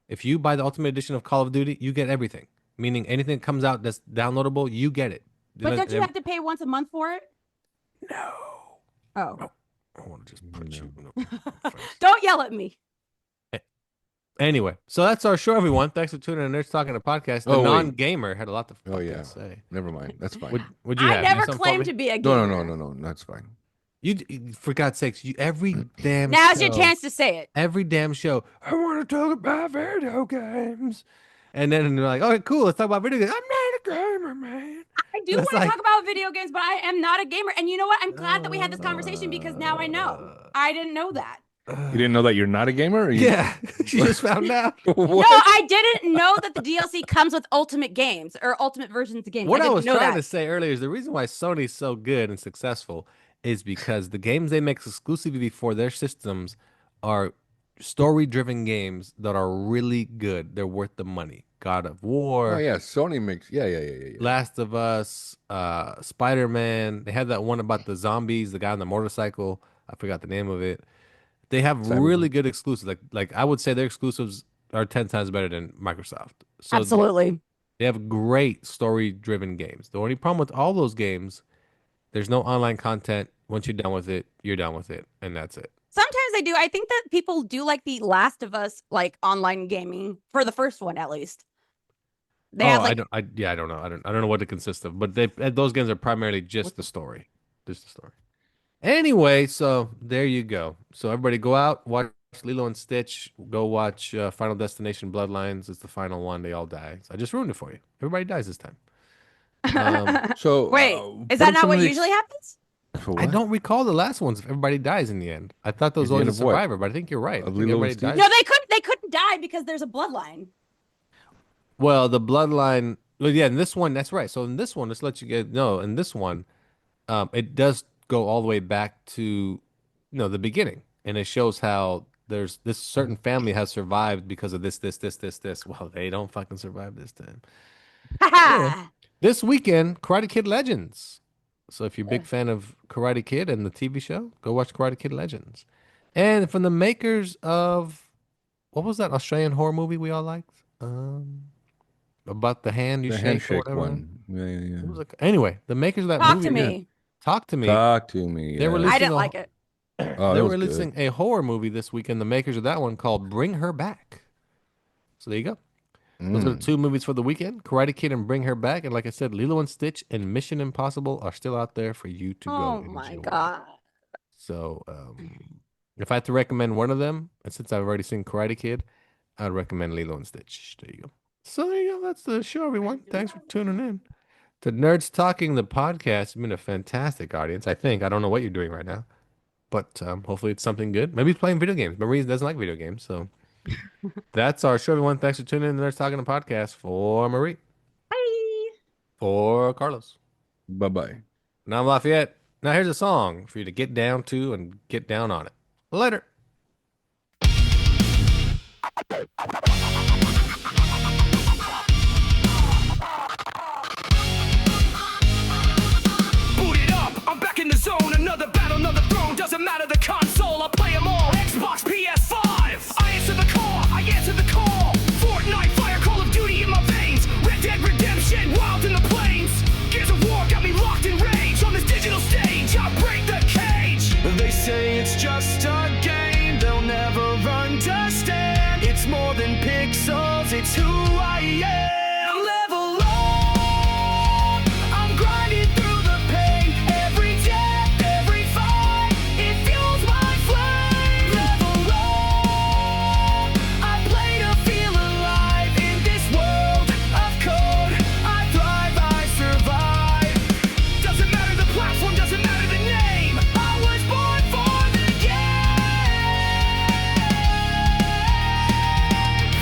If you buy the Ultimate Edition of Call of Duty, you get everything, meaning anything that comes out that's downloadable, you get it. But don't you have to pay once a month for it? No. Oh. I want to just punch you. Don't yell at me. Anyway, so that's our show, everyone. Thanks for tuning in. Nerds Talking, the podcast. The Oh, wait. non-gamer had a lot to Oh fucking yeah. say. Never mind. That's fine. What'd you I have? You have never something for claimed me? to be a No, gamer. no. That's fine. For God's sakes, every damn Now's show, your chance to say it. every damn show, I want to talk about video games. And then they're like, okay, cool, let's talk about video games. I'm not a gamer, man. I do want to talk about video games, but I am not a gamer. And you know what? I'm glad that we had this conversation because now I know. I didn't know that. You didn't know that you're not a gamer? Yeah, she just found out. No, I didn't know that the DLC comes with ultimate games or ultimate versions of games. What I didn't was know trying that. to say earlier is the reason why Sony's so good and successful is because the games they make exclusively for their systems are story-driven games that are really good. They're worth the money. God of War. Oh yeah, Sony makes yeah. Last of Us, Spider-Man. They had that one about the zombies, the guy on the motorcycle. I forgot the name of it. They have really good exclusives. Like I would say their exclusives are 10 times better than Microsoft. So Absolutely. they have great story-driven games. The only problem with all those games, there's no online content. Once you're done with it, you're done with it, and that's it. Sometimes I do. I think that people do like the Last of Us, like online gaming for the first one at least. They have like I don't know. I don't know what it consists of, but those games are primarily just the story. Just the story. Anyway, so there you go. So everybody go out, watch Lilo and Stitch, go watch Final Destination Bloodlines. It's the final one. They all die. So I just ruined it for you. Everybody dies this time. So wait, is that not what usually happens? I don't recall the last ones if everybody dies in the end. I thought there was always a survivor, but I think you're right. I think everybody dies. No, they couldn't die because there's a bloodline. Well, the bloodline. Well, yeah, in this one, that's right. So in this one, let's let you get in this one, it does go all the way back to the beginning, and it shows how there's this certain family has survived because of this. Well, they don't fucking survive this time. Anyway, this weekend, Karate Kid Legends. So if you're a big fan of Karate Kid and the TV show, go watch Karate Kid Legends. And from the makers of what was that Australian horror movie we all liked? About the hand you shake or handshake whatever. one. Yeah. What was it? Anyway, the makers of that Talk movie. to me. Talk to me. Talk to me. They were I didn't like it. Oh, They were releasing a horror movie this weekend. The makers of that one called Bring Her Back. So there you go. Those are the two movies for the weekend: Karate Kid and Bring Her Back. And like I said, Lilo and Stitch and Mission Impossible are still out there for you to go. Oh my god! So if I had to recommend one of them, and since I've already seen Karate Kid, I'd recommend Lilo and Stitch. There you go. So there you go. That's the show, everyone. Thanks for tuning in to Nerds Talking, the podcast. It's been a fantastic audience, I think. I don't know what you're doing right now, but hopefully it's something good. Maybe it's playing video games. Marie doesn't like video games, so that's our show, everyone. Thanks for tuning in to Nerds Talking, the podcast. For Marie. Bye. For Carlos. Bye-bye. Now I'm Lafayette. Now here's a song for you to get down to and get down on it. Later. Boot it up, I'm back in the zone. Another battle, another throne. Doesn't matter the console, I play them all. Xbox, PS5. I answer the call, I answer the call. Fortnite, Fire, Call of Duty in my veins. Red Dead Redemption, Wild in the Plains. Gears of War got me locked in rage. On this digital stage, I break the cage. They say it's just a game, they'll never understand. It's more than pixels, it's who I am. Level up, I'm grinding through the pain. Every death, every fight, it fuels my flame. Level up, I play to feel alive. In this world of code, I thrive, I survive. Doesn't matter the platform, doesn't matter the name. I was born for the game.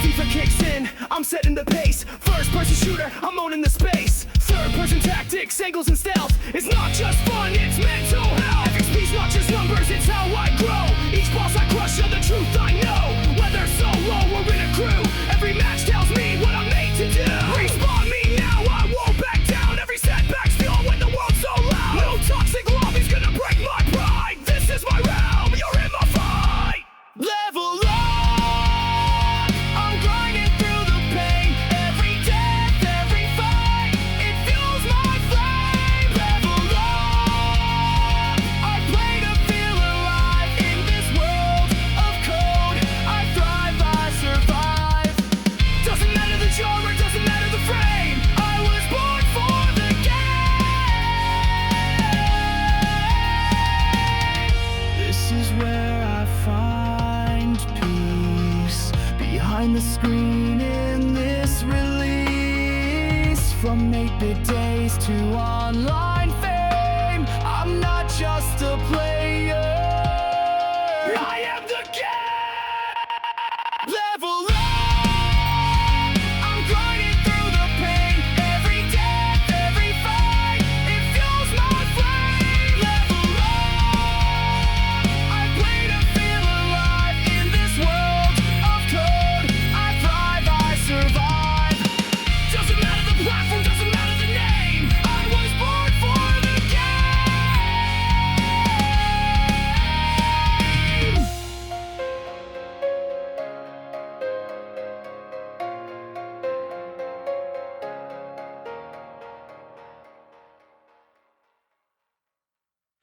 FIFA kicks in, I'm setting the pace. First person shooter, I'm owning the space. Third person tactics, angles and stealth. It's not just fun, it's mental health. XP's not just numbers, it's how I grow. Each boss I crush, show the truth I know. Whether solo or in a crew, every match tells me what I'm made to do. Respawn me now, I won't back down. Every setback's fuel when the world's so loud. No toxic lobby's gonna break my pride. This is my realm, you're in my fight. Level up, I'm grinding through the pain. Every death, every fight, it fuels my flame. Level up, I play to feel alive. In this world of code, faded days to online fame. I'm not just a player.